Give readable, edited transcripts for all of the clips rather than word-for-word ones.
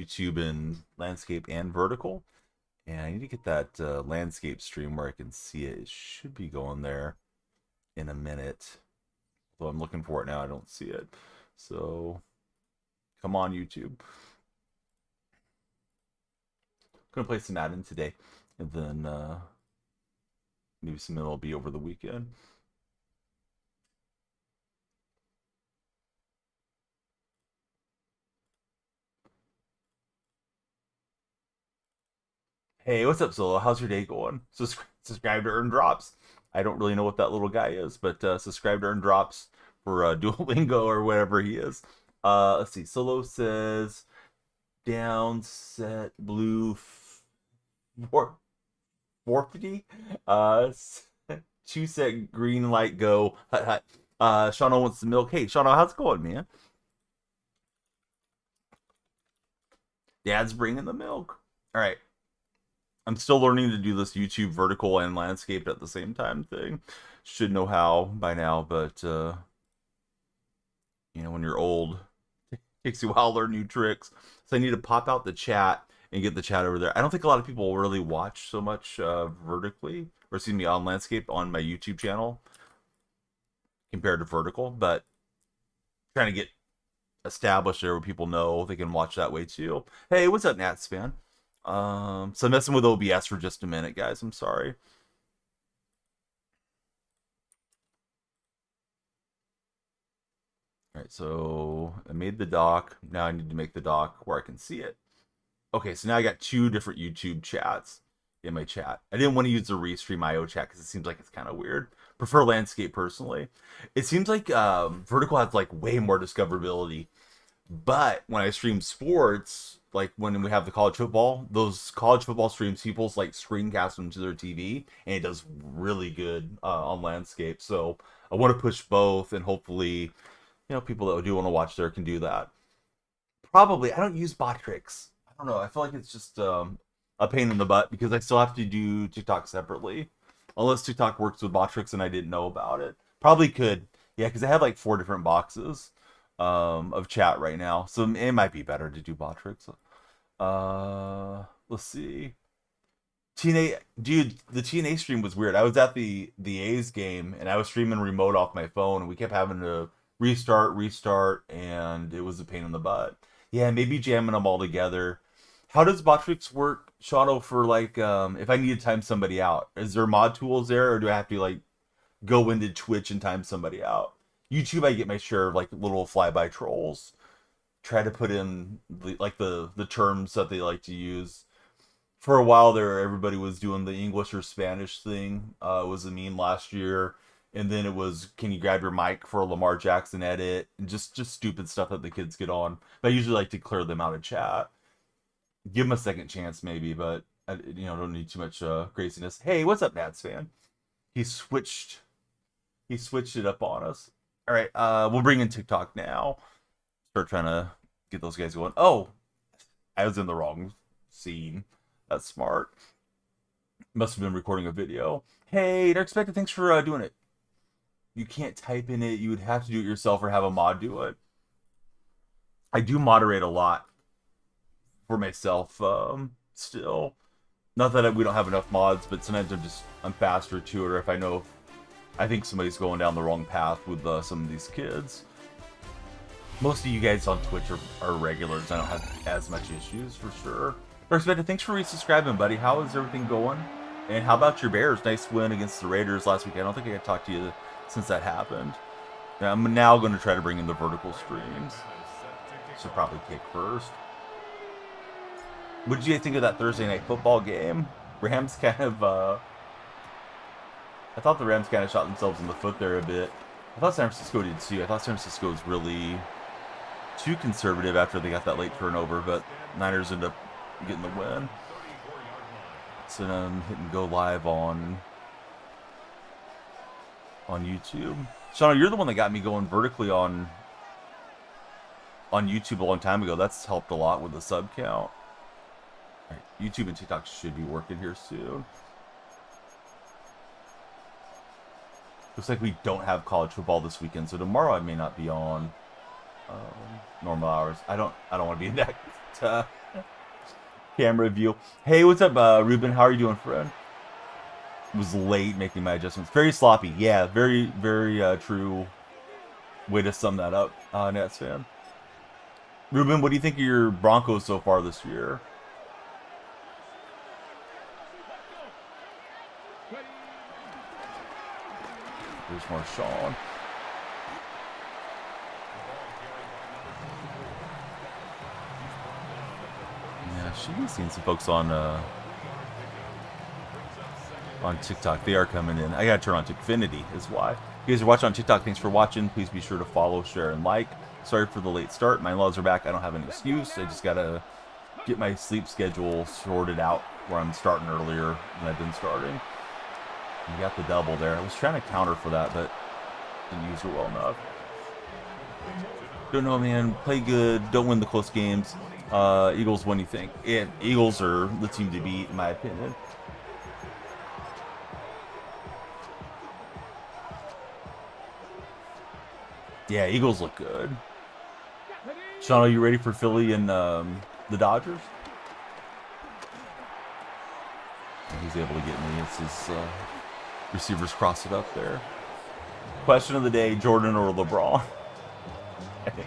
YouTube and landscape and vertical. And I need to get that landscape stream where I can see it. It should be going there in a minute. Although I'm looking for it now, I don't see it. So come on, YouTube. Gonna play some Madden today, and then maybe some MLB over the weekend. Hey, what's up, Zolo? How's your day going? Subscribe to earn drops. I don't really know what that little guy is, but subscribe to earn drops for Duolingo or whatever he is. Let's see. Solo says down set blue 450. Two set green light go. Hut hut. Shauno wants the milk. Hey, Shauno, how's it going, man? Dad's bringing the milk. All right. I'm still learning to do this YouTube vertical and landscape at the same time thing. Should know how by now, but when you're old, it takes you a while to learn new tricks. So I need to pop out the chat and get the chat over there. I don't think a lot of people really watch so much vertically, or excuse me, on landscape on my YouTube channel compared to vertical, but trying to get established there where people know they can watch that way too. Hey, what's up, Nats fan? So I'm messing with OBS for just a minute, guys. I'm sorry. All right, so I made the doc. Now I need to make the doc where I can see it. Okay, so now I got two different YouTube chats in my chat. I didn't want to use the Restream IO chat because it seems like it's kind of weird. Prefer landscape personally. It seems like vertical has like way more discoverability. But when I stream sports, like when we have the college football, those college football streams, people's like screencast them to their TV, and it does really good on landscape. So I want to push both, and hopefully, people that do want to watch there can do that. Probably, I don't use bot tricks. I don't know. I feel like it's just a pain in the butt because I still have to do TikTok separately, unless TikTok works with bot tricks and I didn't know about it. Probably could, yeah, because I have like 4 different boxes of chat right now, so it might be better to do bot tricks. Let's see. TNA, dude, the TNA stream was weird. I was at the A's game and I was streaming remote off my phone, and we kept having to restart, and it was a pain in the butt. Yeah, maybe jamming them all together. How does bot tricks work, Shadow? For like, if I need to time somebody out, is there mod tools there, or do I have to like go into Twitch and time somebody out? YouTube, I get my share of like little flyby trolls. Try to put in the terms that they like to use. For a while there, everybody was doing the English or Spanish thing. It was a meme last year, and then it was, can you grab your mic for a Lamar Jackson edit, and just stupid stuff that the kids get on. But I usually like to clear them out of chat. Give them a second chance maybe, but I don't need too much craziness. Hey, what's up, Nats fan? He switched it up on us. All right, we'll bring in TikTok now. Start trying to get those guys going. Oh, I was in the wrong scene. That's smart. Must have been recording a video. Hey, Dark Spectre, thanks for doing it. You can't type in it. You would have to do it yourself or have a mod do it. I do moderate a lot for myself still. Not that we don't have enough mods, but sometimes I'm faster to it, or if I think somebody's going down the wrong path with some of these kids. Most of you guys on Twitch are regulars. I don't have as much issues, for sure. Dark thanks for resubscribing, buddy. How is everything going? And how about your Bears? Nice win against the Raiders last week. I don't think I got to talk to you since that happened. Now, I'm now going to try to bring in the vertical streams. Should probably kick first. What did you think of that Thursday night football game? Rams kind of, I thought the Rams kind of shot themselves in the foot there a bit. I thought San Francisco did too. I thought San Francisco was really too conservative after they got that late turnover, but Niners ended up getting the win. So now I'm hitting go live on YouTube. Shauna, you're the one that got me going vertically on YouTube a long time ago. That's helped a lot with the sub count. All right, YouTube and TikTok should be working here soon. Looks like we don't have college football this weekend, so tomorrow I may not be on normal hours. I don't want to be in that Camera view. Hey, what's up, Ruben? How are you doing, friend? Was late making my adjustments. Very sloppy. Yeah, very true way to sum that up, Nets fan. Ruben, what do you think of your Broncos so far this year? There's Marshawn. Yeah, should be seeing some folks on TikTok. They are coming in. I gotta turn on to Infinity is why. If you guys are watching on TikTok, thanks for watching. Please be sure to follow, share, and like. Sorry for the late start. My in-laws are back. I don't have an excuse. I just gotta get my sleep schedule sorted out where I'm starting earlier than I've been starting. You got the double there. I was trying to counter for that, but didn't use it well enough. Don't know, man. Play good. Don't win the close games. Eagles, what do you think? Yeah, Eagles are the team to beat, in my opinion. Yeah, Eagles look good. Sean, are you ready for Philly and the Dodgers? He's able to get me. It's his receivers cross it up there. Question of the day, Jordan or LeBron?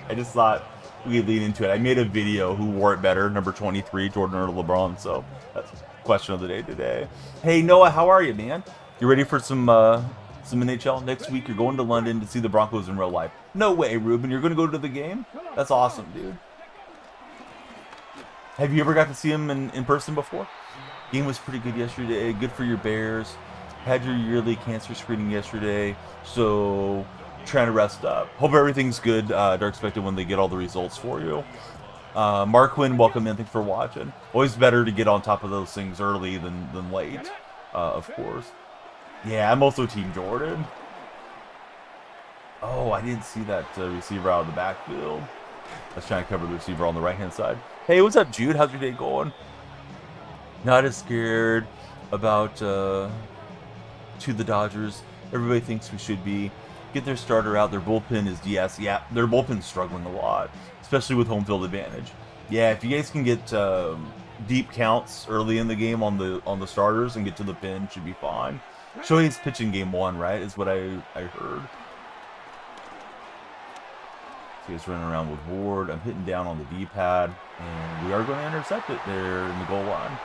I just thought we could lead into it. I made a video who wore it better, number 23, Jordan or LeBron. So that's question of the day today. Hey, Noah, how are you, man? You ready for some NHL next week? You're going to London to see the Broncos in real life. No way, Ruben. You're going to go to the game? That's awesome, dude. Have you ever got to see him in person before? Game was pretty good yesterday. Good for your Bears. Had your yearly cancer screening yesterday. So trying to rest up. Hope everything's good. Dark expected when they get all the results for you. Mark Quinn, welcome in. Thanks for watching. Always better to get on top of those things early than late, of course. Yeah, I'm also Team Jordan. Oh, I didn't see that receiver out of the backfield. Let's try and cover the receiver on the right-hand side. Hey, what's up, Jude? How's your day going? Not as scared about to the Dodgers. Everybody thinks we should be. Get their starter out. Their bullpen is DS. Yeah, their bullpen's struggling a lot, especially with home field advantage. Yeah, if you guys can get deep counts early in the game on the starters and get to the pin, should be fine. Shohei's pitching game 1, right? Is what I heard. So he's running around with Ward. I'm hitting down on the D-pad, and we are going to intercept it there in the goal line.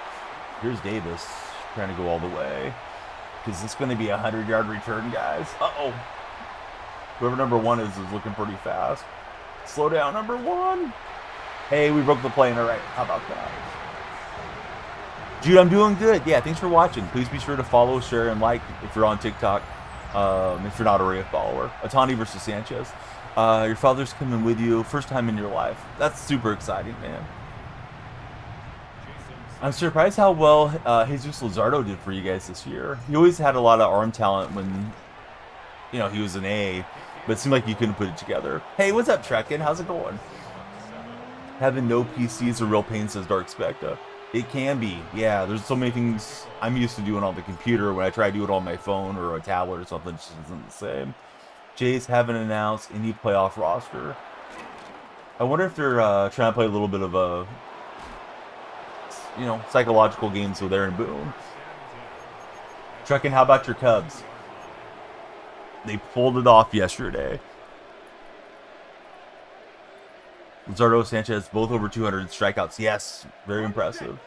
Here's Davis trying to go all the way. Because it's going to be a 100-yard return, guys. Uh-oh. Whoever number 1 is looking pretty fast. Slow down, number 1. Hey, we broke the play in the right. How about that? Jude, I'm doing good. Yeah, thanks for watching. Please be sure to follow, share, and like if you're on TikTok. If you're not already a follower. Otani versus Sanchez. Your father's coming with you. First time in your life. That's super exciting, man. I'm surprised how well Jesus Luzardo did for you guys this year. He always had a lot of arm talent when, he was an A, but it seemed like you couldn't put it together. Hey, what's up, Trekken? How's it going? Having no PC is a real pain, says Dark Specta. It can be. Yeah, there's so many things I'm used to doing on the computer. When I try to do it on my phone or a tablet or something, it just isn't the same. Jays haven't announced any playoff roster. I wonder if they're trying to play a little bit of a, psychological game so they're in Boone. Trekken, how about your Cubs? They pulled it off yesterday. Luzardo, Sanchez, both over 200 strikeouts. Yes, very impressive.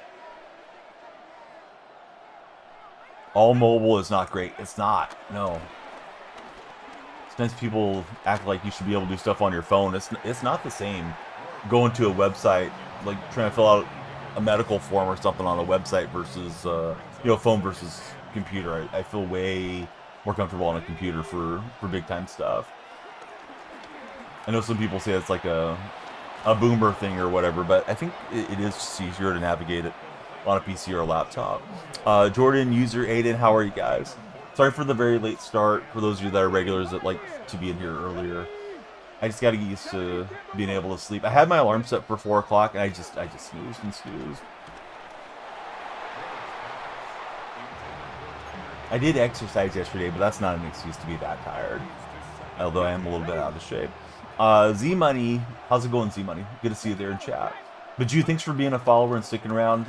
All mobile is not great. It's not. No. Sometimes people act like you should be able to do stuff on your phone. It's not the same. Going to a website, like trying to fill out a medical form or something on a website versus, phone versus computer. I feel way more comfortable on a computer for big time stuff. I know some people say it's like a boomer thing or whatever, but I think it is just easier to navigate it on a PC or a laptop. Jordan, user Aiden, how are you guys? Sorry for the very late start. For those of you that are regulars that like to be in here earlier, I just got to get used to being able to sleep. I had my alarm set for 4 o'clock, and I just snoozed and snoozed. I did exercise yesterday, but that's not an excuse to be that tired. Although I am a little bit out of shape. Z-Money, how's it going, Z-Money? Good to see you there in chat. But Jude, thanks for being a follower and sticking around.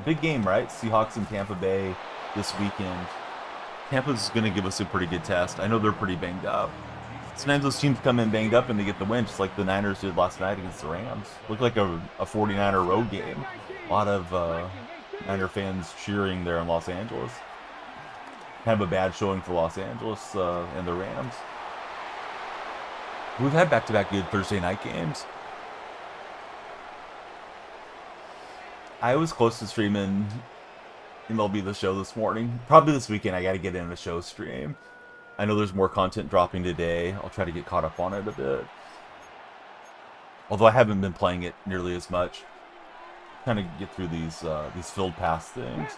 Big game, right? Seahawks and Tampa Bay this weekend. Tampa's going to give us a pretty good test. I know they're pretty banged up. Sometimes those teams come in banged up and they get the win, just like the Niners did last night against the Rams. Looked like a 49er road game. A lot of Niner fans cheering there in Los Angeles. Kind of a bad showing for Los Angeles and the Rams. We've had back-to-back good Thursday night games. I was close to streaming MLB The Show this morning. Probably this weekend I got to get in a show stream. I know there's more content dropping today. I'll try to get caught up on it a bit. Although I haven't been playing it nearly as much. Kind of get through these field pass things.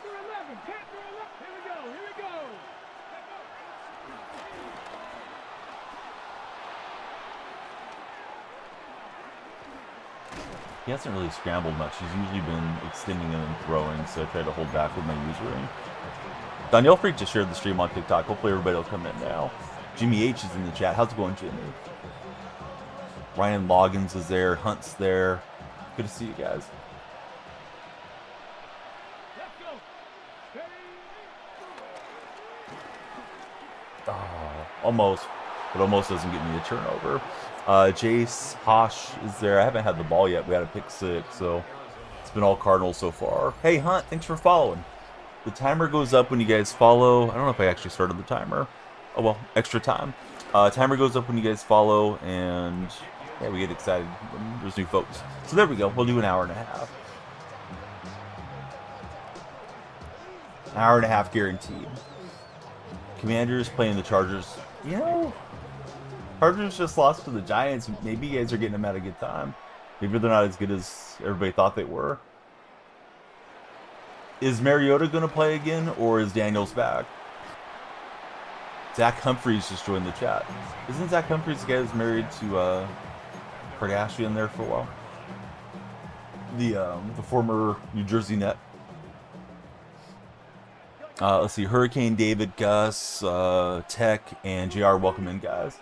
He hasn't really scrambled much. He's usually been extending and throwing, so I try to hold back with my usering. Danielle Freak just shared the stream on TikTok. Hopefully everybody will come in now. Jimmy H is in the chat. How's it going, Jimmy? Ryan Loggins is there. Hunt's there. Good to see you guys. Oh, almost. But almost doesn't get me a turnover. Jace Hosh is there. I haven't had the ball yet. We had a pick six, so it's been all Cardinals so far. Hey, Hunt, thanks for following. The timer goes up when you guys follow. I don't know if I actually started the timer. Oh, well, extra time. Timer goes up when you guys follow, and yeah, we get excited when there's new folks. So there we go. We'll do an hour and a half. An hour and a half guaranteed. Commanders playing the Chargers. You know, Chargers just lost to the Giants. Maybe you guys are getting them at a good time. Maybe they're not as good as everybody thought they were. Is Mariota going to play again, or is Daniels back? Zach Humphreys just joined the chat. Isn't Zach Humphreys the guy who's married to Kardashian there for a while? The former New Jersey Net. Let's see. Hurricane, David, Gus, Tech, and JR. Welcome in, guys.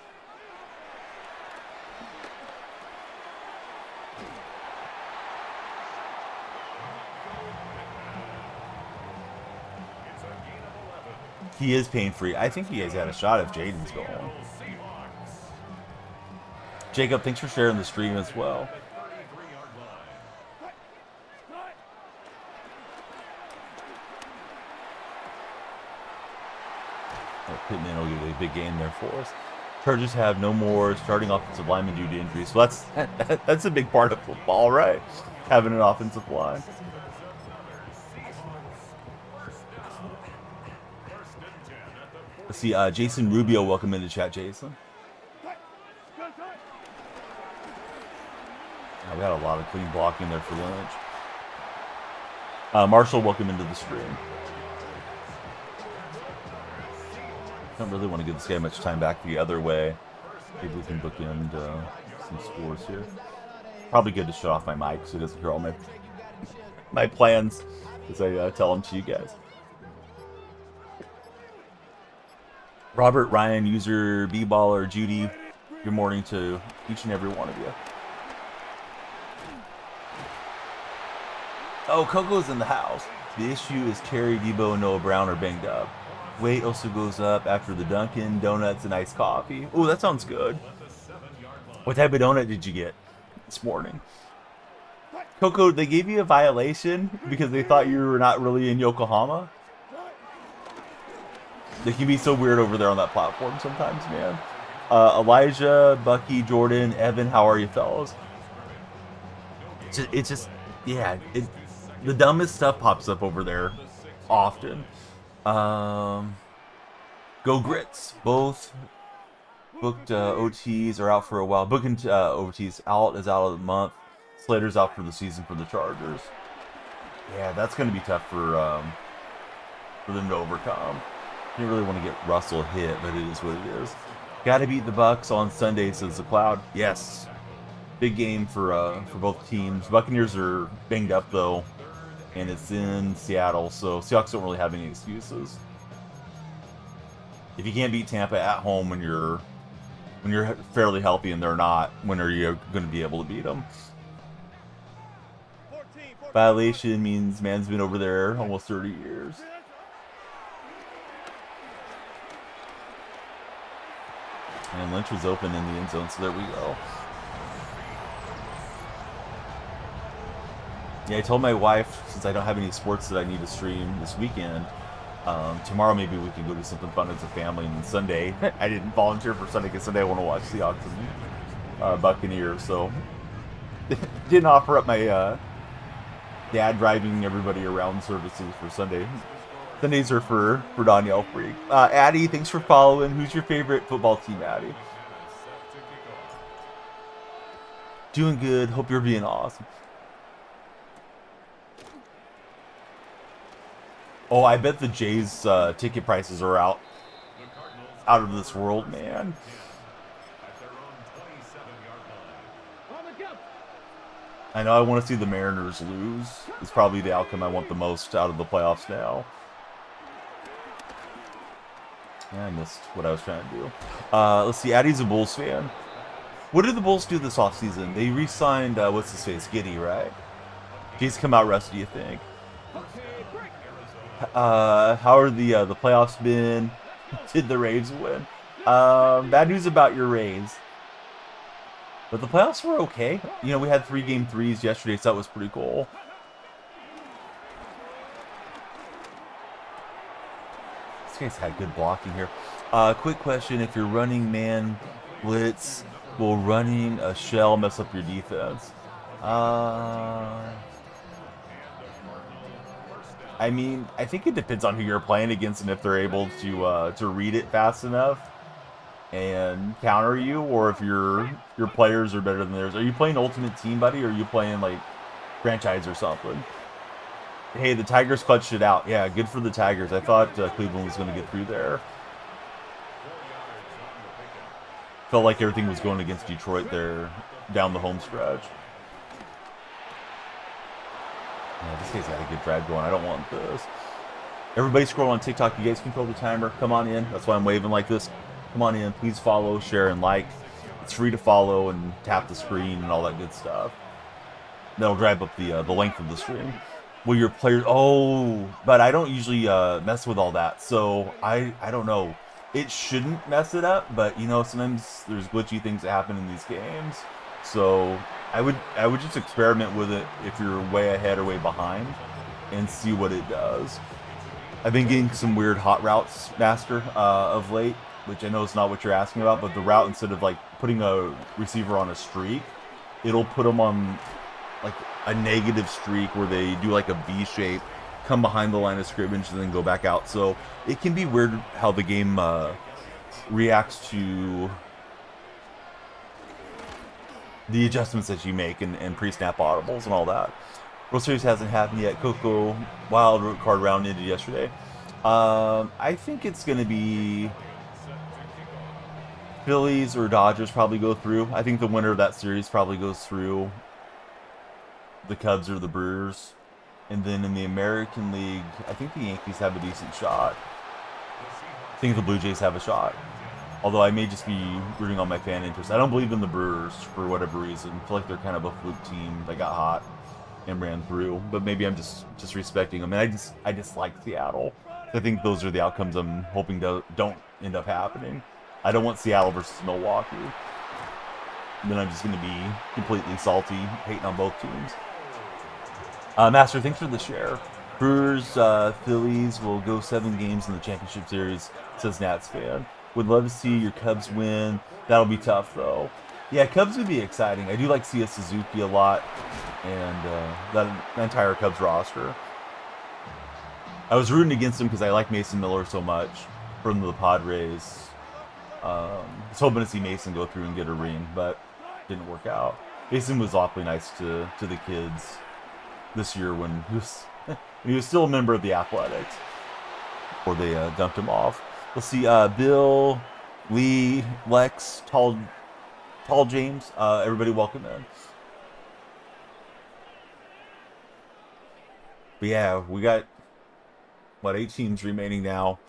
He is pain-free. I think he has had a shot if Jaden's going. Jacob, thanks for sharing the stream as well. Pittman will give a big game there for us. Chargers have no more starting offensive linemen due to injuries. So that's a big part of football, right? Having an offensive line. Let's see, Jason Rubio, welcome into chat, Jason. We had a lot of clean blocking there for Lynch. Marshall, welcome into the stream. I don't really want to give this guy much time back the other way. Maybe we can bookend some scores here. Probably good to shut off my mic so he doesn't hear all my plans as I tell them to you guys. Robert, Ryan, user, B-Baller, Judy, good morning to each and every one of you. Oh, Coco's in the house. The issue is Terry, Debo, and Noah Brown are banged up. Weight also goes up after the Dunkin', donuts, and iced coffee. Oh, that sounds good. What type of donut did you get this morning? Coco, they gave you a violation because they thought you were not really in Yokohama? They can be so weird over there on that platform sometimes, man. Elijah, Bucky, Jordan, Evan, how are you, fellas? It's just yeah, the dumbest stuff pops up over there often. Go Grits. Both booked OTs are out for a while. Booking OTs out is out of the month. Slater's out for the season for the Chargers. Yeah, that's going to be tough for them to overcome. Didn't really want to get Russell hit, but it is what it is. Got to beat the Bucks on Sunday, says the Cloud. Yes, big game for both teams. Buccaneers are banged up though, and it's in Seattle, so Seahawks don't really have any excuses. If you can't beat Tampa at home when you're fairly healthy and they're not, when are you going to be able to beat them? Violation means man's been over there almost 30 years. And Lynch was open in the end zone, so there we go. Yeah, I told my wife, since I don't have any sports that I need to stream this weekend, tomorrow maybe we can go do something fun as a family. And then Sunday, I didn't volunteer for Sunday because Sunday I want to watch the and Buccaneers, so didn't offer up my dad driving everybody around services for Sunday. Sundays are for Danielle Freak. Addie, thanks for following. Who's your favorite football team, Addie? Doing good. Hope you're being awesome. Oh, I bet the Jays ticket prices are out of this world, man. I know I want to see the Mariners lose. It's probably the outcome I want the most out of the playoffs now. Yeah, I missed what I was trying to do. Let's see, Addie's a Bulls fan. What did the Bulls do this offseason? They re-signed, what's his face, Giddey, right? He's come out rusty, you think. How are the playoffs been? Did the Rays win? Bad news about your Rays. But the playoffs were okay. You know, we had 3 game threes yesterday, so that was pretty cool. This guy's had good blocking here. Quick question. If you're running man blitz, will running a shell mess up your defense? I mean, I think it depends on who you're playing against and if they're able to read it fast enough and counter you, or if your players are better than theirs. Are you playing Ultimate Team, buddy, or are you playing like franchise or something? Hey, the Tigers clutched it out. Yeah, good for the Tigers. I thought Cleveland was going to get through there. Felt like everything was going against Detroit there down the home stretch. Yeah, this guy's got a good drive going. I don't want this. Everybody scroll on TikTok. You guys control the timer. Come on in. That's why I'm waving like this. Come on in. Please follow, share, and like. It's free to follow and tap the screen and all that good stuff. That'll drive up the length of the stream. Will your players... Oh, but I don't usually mess with all that. So I don't know. It shouldn't mess it up, but you know, sometimes there's glitchy things that happen in these games. So I would just experiment with it if you're way ahead or way behind and see what it does. I've been getting some weird hot routes master of late, which I know is not what you're asking about, but the route, instead of like putting a receiver on a streak, it'll put them on like a negative streak where they do like a V shape, come behind the line of scrimmage, and then go back out. So it can be weird how the game reacts to the adjustments that you make and pre-snap audibles and all that. World Series hasn't happened yet. Coco Wild card round ended yesterday. I think it's going to be Phillies or Dodgers probably go through. I think the winner of that series probably goes through. The Cubs or the Brewers. And then in the American League, I think the Yankees have a decent shot. I think the Blue Jays have a shot. Although I may just be rooting on my fan interest. I don't believe in the Brewers for whatever reason. I feel like they're kind of a fluke team that got hot and ran through. But maybe I'm just respecting them. And I just like Seattle. I think those are the outcomes I'm hoping don't end up happening. I don't want Seattle versus Milwaukee. Then I'm just going to be completely salty, hating on both teams. Master, thanks for the share. Brewers, Phillies will go 7 games in the championship series, says Nats fan. Would love to see your Cubs win. That'll be tough, though. Yeah, Cubs would be exciting. I do like Sia Suzuki a lot, and that entire Cubs roster. I was rooting against him because I like Mason Miller so much from the Padres. I was hoping to see Mason go through and get a ring, but didn't work out. Mason was awfully nice to the kids this year when he was still a member of the Athletics before they dumped him off. Let's see, Bill, Lee, Lex, Tall James, everybody welcome in. But yeah, we got, 8 teams remaining now.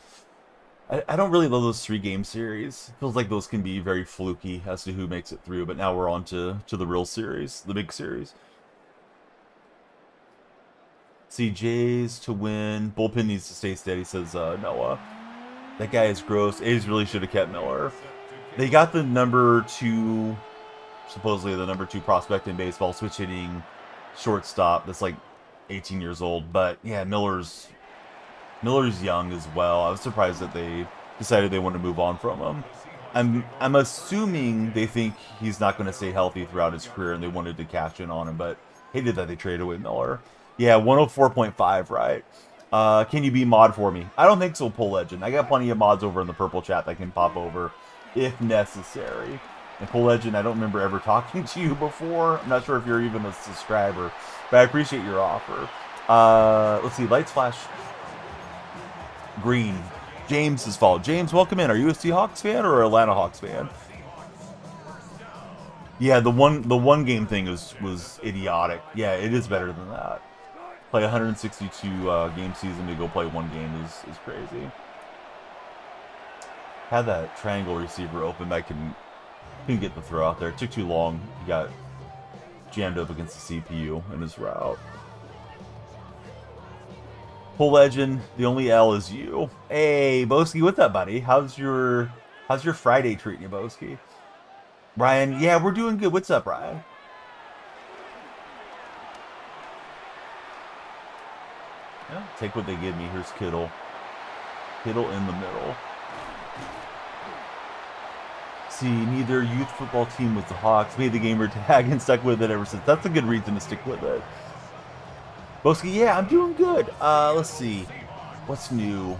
I don't really love those 3-game series. It feels like those can be very fluky as to who makes it through, but now we're on to the real series, the big series. See, Jays to win. Bullpen needs to stay steady, says Noah. That guy is gross. A's really should have kept Miller. They got the number 2, supposedly the number 2 prospect in baseball, switch hitting shortstop. That's like 18 years old. But yeah, Miller's young as well. I was surprised that they decided they wanted to move on from him. I'm assuming they think he's not going to stay healthy throughout his career, and they wanted to cash in on him. But hated that they traded away Miller. Yeah, 104.5, right? Can you be mod for me? I don't think so, Pull Legend. I got plenty of mods over in the purple chat that can pop over if necessary. And Pull Legend, I don't remember ever talking to you before. I'm not sure if you're even a subscriber, but I appreciate your offer. Let's see, lights flash green. James's fault. James, welcome in. Are you a Seahawks fan or an Atlanta Hawks fan? Yeah, the one game thing was idiotic. Yeah, it is better than that. Play 162 game season to go play one game is crazy. Had that triangle receiver open, but I couldn't get the throw out there. It took too long. He got jammed up against the CPU in his route. Pull Legend, the only L is you. Hey, Boski, what's up, buddy? How's your Friday treating you, Boski? Brian, yeah, we're doing good. What's up, Brian? Yeah, take what they give me. Here's Kittle. Kittle in the middle. See, neither youth football team was the Hawks. Made the gamer tag and stuck with it ever since. That's a good reason to stick with it. Boski, yeah, I'm doing good. Let's see. What's new?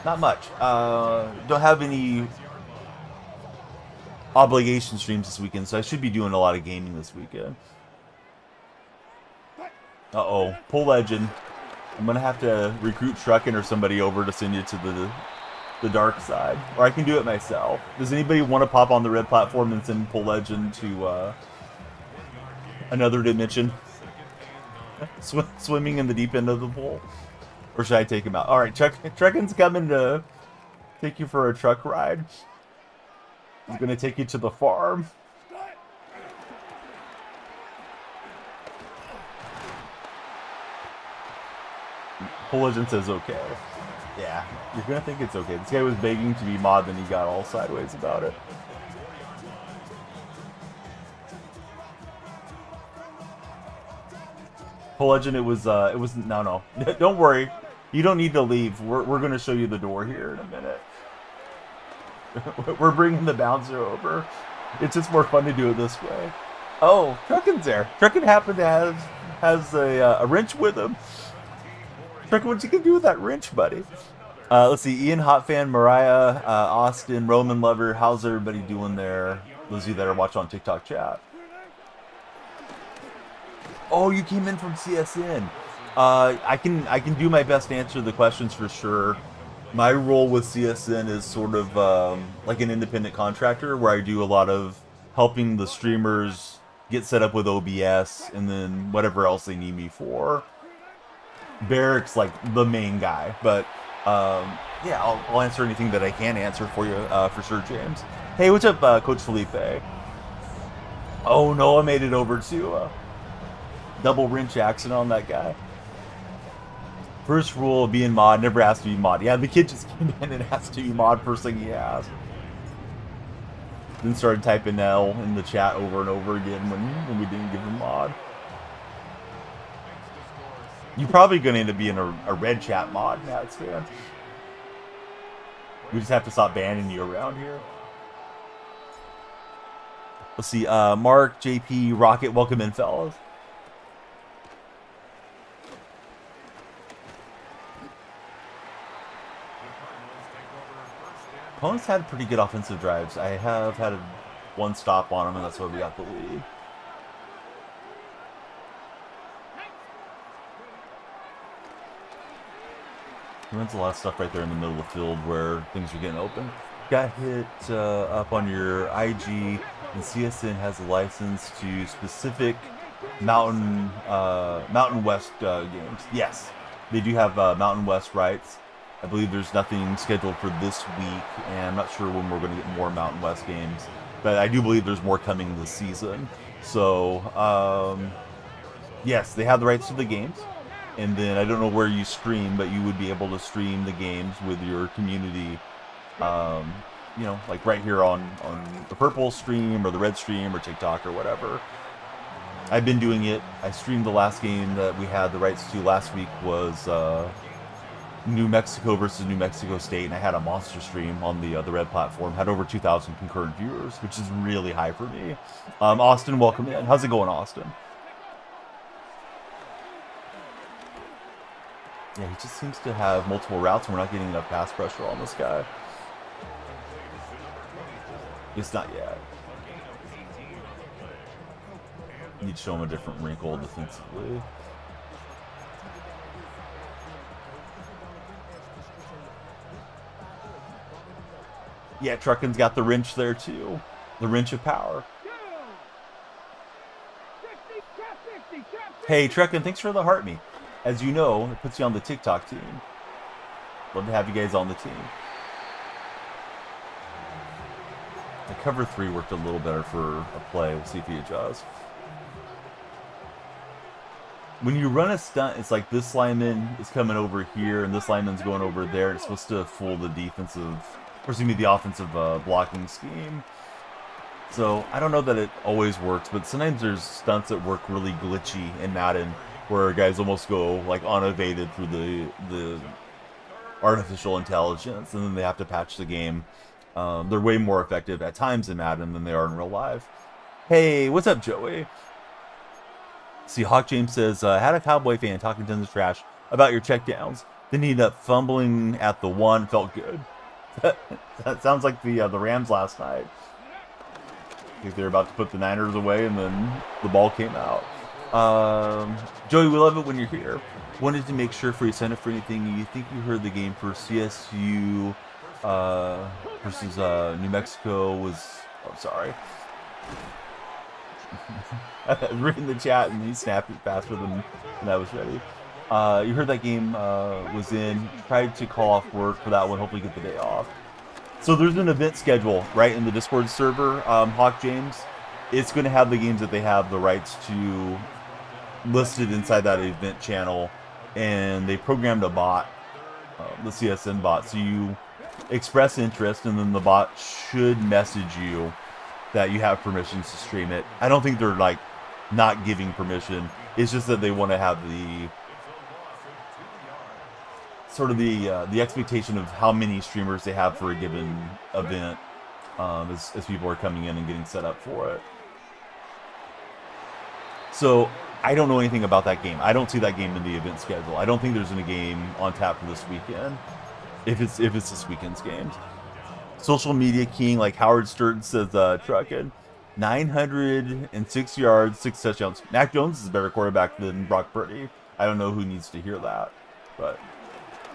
Not much. Don't have any obligation streams this weekend, so I should be doing a lot of gaming this weekend. Uh-oh. Pull Legend. I'm going to have to recruit Truckin or somebody over to send you to the dark side. Or I can do it myself. Does anybody want to pop on the red platform and send Pull Legend to another dimension? Swimming in the deep end of the pool? Or should I take him out? Alright, Truckin's coming to take you for a truck ride. He's going to take you to the farm. Pull Legend says okay. Yeah, you're going to think it's okay. This guy was begging to be mod, then he got all sideways about it. Pull Legend, it was no. Don't worry. You don't need to leave. We're going to show you the door here in a minute. We're bringing the bouncer over. It's just more fun to do it this way. Oh, Truckin's there. Truckin happened to has a wrench with him. Truckin, what you can do with that wrench, buddy? Let's see. Ian Hot Fan, Mariah, Austin, Roman Lover. How's everybody doing there? Those of you that are watching on TikTok chat. Oh, you came in from CSN. I can do my best to answer the questions for sure. My role with CSN is sort of like an independent contractor where I do a lot of helping the streamers get set up with OBS and then whatever else they need me for. Barrick's like the main guy, but yeah, I'll answer anything that I can answer for you for sure, James. Hey, what's up, Coach Felipe? Oh, Noah made it over to double wrench accident on that guy. First rule of being mod, never asked to be mod. Yeah, the kid just came in and asked to be mod, first thing he asked. Then started typing L in the chat over and over again when we didn't give him mod. You're probably going to end up being a red chat mod, Nats fans. We just have to stop banning you around here. Let's see, Mark, JP, Rocket, welcome in, fellas. Opponents had pretty good offensive drives. I have had one stop on them, and that's why we got the lead. He runs a lot of stuff right there in the middle of the field where things are getting open. Got hit up on your IG, and CSN has a license to specific Mountain West games. Yes, they do have Mountain West rights. I believe there's nothing scheduled for this week, and I'm not sure when we're going to get more Mountain West games. But I do believe there's more coming this season. So, yes, they have the rights to the games. and then I don't know where you stream, but you would be able to stream the games with your community. You know, like right here on the purple stream or the red stream or TikTok or whatever. I've been doing it. I streamed the last game that we had the rights to last week was New Mexico versus New Mexico State, and I had a monster stream on the red platform. Had over 2,000 concurrent viewers, which is really high for me. Austin, welcome in. How's it going, Austin? Yeah, he just seems to have multiple routes, and we're not getting enough pass pressure on this guy. It's not yet. Need to show him a different wrinkle defensively. Yeah, Truckin's got the wrench there too. The wrench of power. Hey, Truckin, thanks for the heart me. As you know, it puts you on the TikTok team. Love to have you guys on the team. The cover 3 worked a little better for a play. We'll see if he adjusts. When you run a stunt, it's like this lineman is coming over here and this lineman's going over there. It's supposed to fool the defensive, or excuse me, the offensive blocking scheme. So I don't know that it always works, but sometimes there's stunts that work really glitchy in Madden, where guys almost go like unevaded through the artificial intelligence, and then they have to patch the game. They're way more effective at times in Madden than they are in real life. Hey, what's up, Joey? See, Hawk James says, had a Cowboy fan talking tons of trash about your checkdowns. Then he ended up fumbling at the one. Felt good. That sounds like the Rams last night. I think they're about to put the Niners away, and then the ball came out. Joey, we love it when you're here. Wanted to make sure before you sign up for anything, you think you heard the game for CSU versus New Mexico was... Oh, sorry. Reading the chat, and he snapped it faster than I was ready. You heard that game was in. Tried to call off work for that one. Hopefully get the day off. So there's an event schedule right in the Discord server, Hawk James. It's going to have the games that they have the rights to listed inside that event channel, and they programmed a bot, the CSN bot. So you express interest, and then the bot should message you that you have permissions to stream it. I don't think they're like not giving permission. It's just that they want to have the sort of the expectation of how many streamers they have for a given event as people are coming in and getting set up for it. So I don't know anything about that game. I don't see that game in the event schedule. I don't think there's any game on tap for this weekend. If it's this weekend's games. Social media king like Howard Stern says, Truckin, 906 yards, 6 touchdowns. Mac Jones is a better quarterback than Brock Purdy. I don't know who needs to hear that, but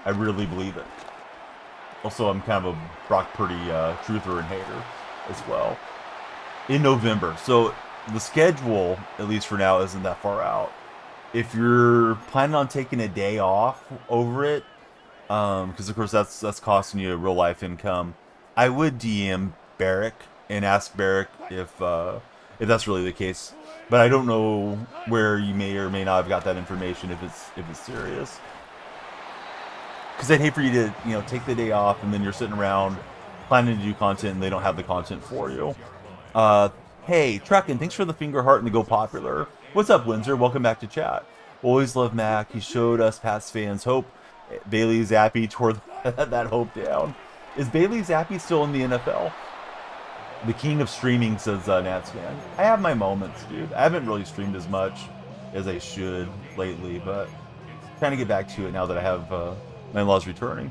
I really believe it. Also, I'm kind of a Brock Purdy truther and hater as well. In November. So the schedule, at least for now, isn't that far out. If you're planning on taking a day off over it, because of course that's costing you a real life income, I would DM Barrick and ask Barrick if that's really the case. But I don't know where you may or may not have got that information if it's serious. Because I'd hate for you to take the day off and then you're sitting around planning to do content and they don't have the content for you. Hey, Truckin, thanks for the finger heart and the go popular. What's up, Windsor? Welcome back to chat. Always love Mac. He showed us Pats fans hope. Bailey Zappi tore that hope down. Is Bailey Zappi still in the NFL? The king of streaming, says Nats fan. I have my moments, dude. I haven't really streamed as much as I should lately, but I'm trying to get back to it now that I have my in-laws returning.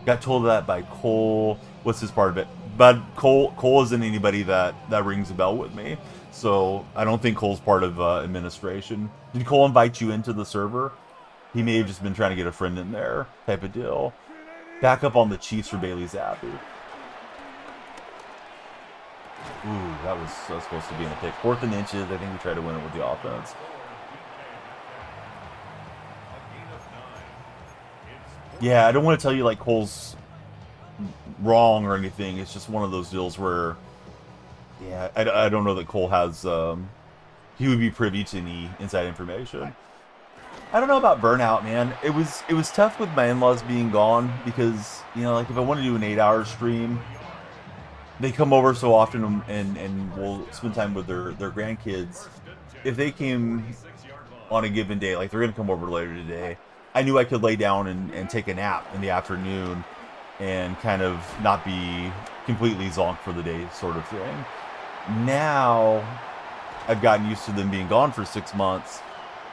Got told that by Cole. What's his part of it? But Cole isn't anybody that rings a bell with me, so I don't think Cole's part of administration. Did Cole invite you into the server? He may have just been trying to get a friend in there, type of deal. Back up on the Chiefs for Bailey Zappi. Ooh, that was supposed to be in a pick. 4th and inches. I think we tried to win it with the offense. Yeah, I don't want to tell you like Cole's wrong or anything. It's just one of those deals where, yeah, I don't know that Cole has, he would be privy to any inside information. I don't know about burnout, man. It was tough with my in-laws being gone because, you know, like if I want to do an 8-hour stream, they come over so often and we'll spend time with their grandkids. If they came on a given day, like they're gonna come over later today, I knew I could lay down and take a nap in the afternoon and kind of not be completely zonked for the day, sort of thing. Now I've gotten used to them being gone for 6 months,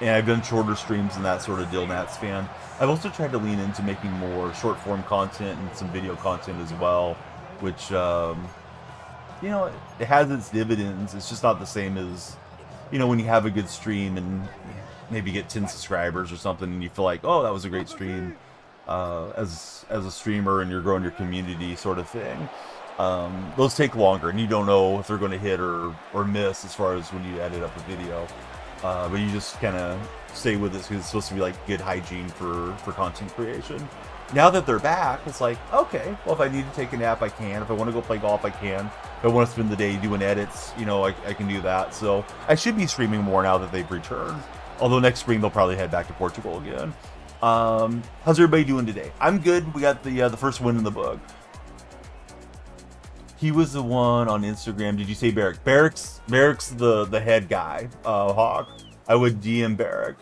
and I've done shorter streams and that sort of deal. Nats fan. I've also tried to lean into making more short form content and some video content as well, which you know, it has its dividends. It's just not the same as, you know, when you have a good stream and maybe get 10 subscribers or something, and you feel like, oh, that was a great stream, as a streamer, and you're growing your community, sort of thing. Those take longer, and you don't know if they're going to hit or miss as far as when you edit up a video. But you just kind of stay with it because it's supposed to be like good hygiene for content creation. Now that they're back, it's like, okay, well, if I need to take a nap, I can. If I want to go play golf, I can. If I want to spend the day doing edits, you know, I can do that. So I should be streaming more now that they've returned. Although next spring they'll probably head back to Portugal again. How's everybody doing today? I'm good. We got the first win in the book. He was the one on Instagram. Did you say Barrick? Barrick's the head guy, Hawk. I would DM Barrick.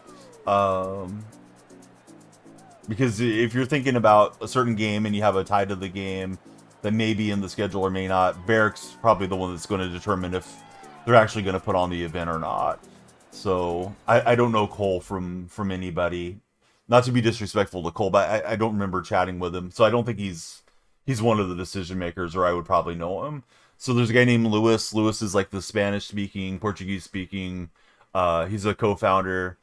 Because if you're thinking about a certain game and you have a tie to the game that may be in the schedule or may not, Barrick's probably the one that's going to determine if they're actually going to put on the event or not. So I don't know Cole from anybody. Not to be disrespectful to Cole, but I don't remember chatting with him. So I don't think he's one of the decision makers, or I would probably know him. So there's a guy named Lewis. Lewis is like the Spanish speaking, Portuguese speaking. He's a co-founder.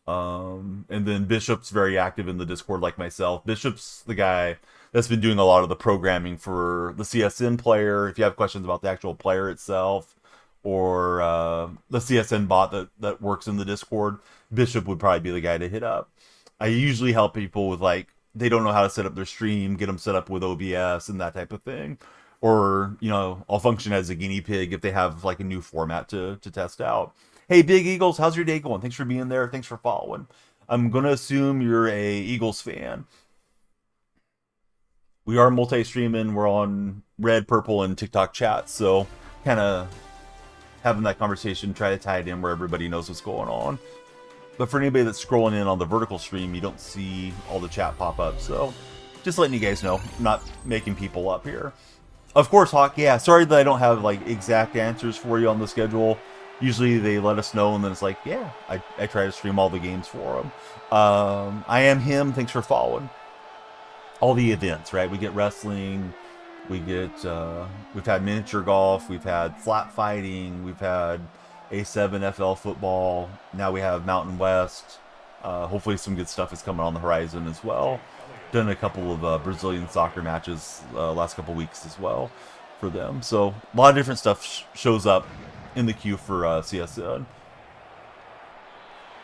And then Bishop's very active in the Discord like myself. Bishop's the guy that's been doing a lot of the programming for the CSN player. If you have questions about the actual player itself, or the CSN bot that works in the Discord, Bishop would probably be the guy to hit up. I usually help people with, like, they don't know how to set up their stream, get them set up with OBS and that type of thing. Or, you know, I'll function as a guinea pig if they have like a new format to test out. Hey, Big Eagles, how's your day going? Thanks for being there. Thanks for following. I'm going to assume you're a Eagles fan. We are multi-streaming. We're on Red, Purple, and TikTok chat. So kind of having that conversation, try to tie it in where everybody knows what's going on. But for anybody that's scrolling in on the vertical stream, you don't see all the chat pop up. So just letting you guys know, I'm not making people up here. Of course, Hawk, yeah, sorry that I don't have like exact answers for you on the schedule. Usually they let us know, and then it's like, yeah, I try to stream all the games for them. I am him. Thanks for following. All the events, right? We get wrestling. We get, we've had miniature golf. We've had flat fighting. We've had A7 FL football. Now we have Mountain West. Hopefully some good stuff is coming on the horizon as well. Done a couple of Brazilian soccer matches last couple weeks as well for them. So a lot of different stuff shows up in the queue for CSN.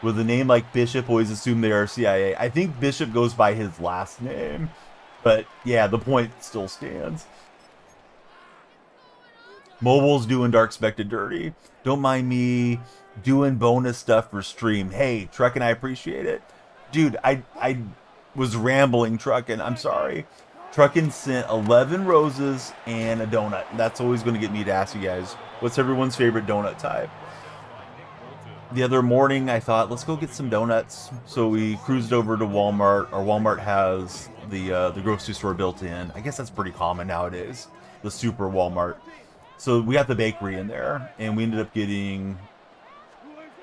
With a name like Bishop, always assume they are CIA. I think Bishop goes by his last name, but yeah, the point still stands. Mobile's doing Dark Spected dirty. Don't mind me doing bonus stuff for stream. Hey, Truckin', I appreciate it. Dude, I was rambling, Truckin'. I'm sorry. Truckin' sent 11 roses and a donut. That's always going to get me to ask you guys, what's everyone's favorite donut type? The other morning, I thought, let's go get some donuts. So we cruised over to Walmart. Our Walmart has the grocery store built in. I guess that's pretty common nowadays, the super Walmart. So we got the bakery in there, and we ended up getting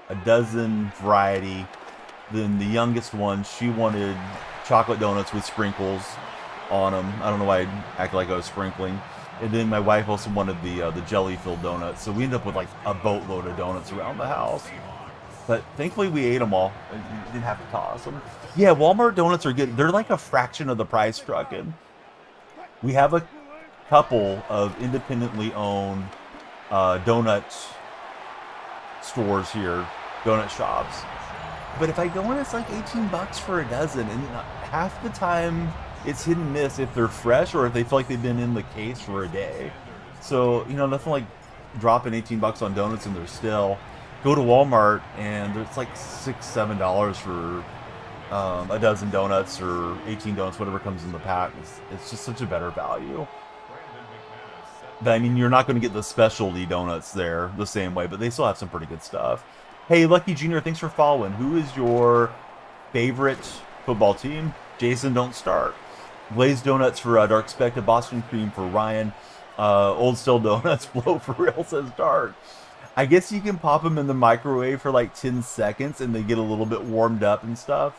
a dozen variety. Then the youngest one, she wanted chocolate donuts with sprinkles on them. I don't know why I acted like I was sprinkling. And then my wife also wanted the jelly-filled donuts. So we ended up with like a boatload of donuts around the house. But thankfully we ate them all. We didn't have to toss them. Yeah, Walmart donuts are good. They're like a fraction of the price, Truckin'. We have a couple of independently owned donut stores here, donut shops. But if I go in, it's like $18 for a dozen, and half the time it's hit and miss if they're fresh or if they feel like they've been in the case for a day. So, you know, nothing like dropping $18 on donuts and they're still. Go to Walmart and it's like $6-7 for a dozen donuts or 18 donuts, whatever comes in the pack. It's just such a better value. But I mean, you're not going to get the specialty donuts there the same way, but they still have some pretty good stuff. Hey, Lucky Junior, thanks for following. Who is your favorite football team? Jason, don't start. Glazed donuts for Dark Spectre, Boston cream for Ryan. Old Stale donuts, blow for real, says Dark. I guess you can pop them in the microwave for like 10 seconds and they get a little bit warmed up and stuff,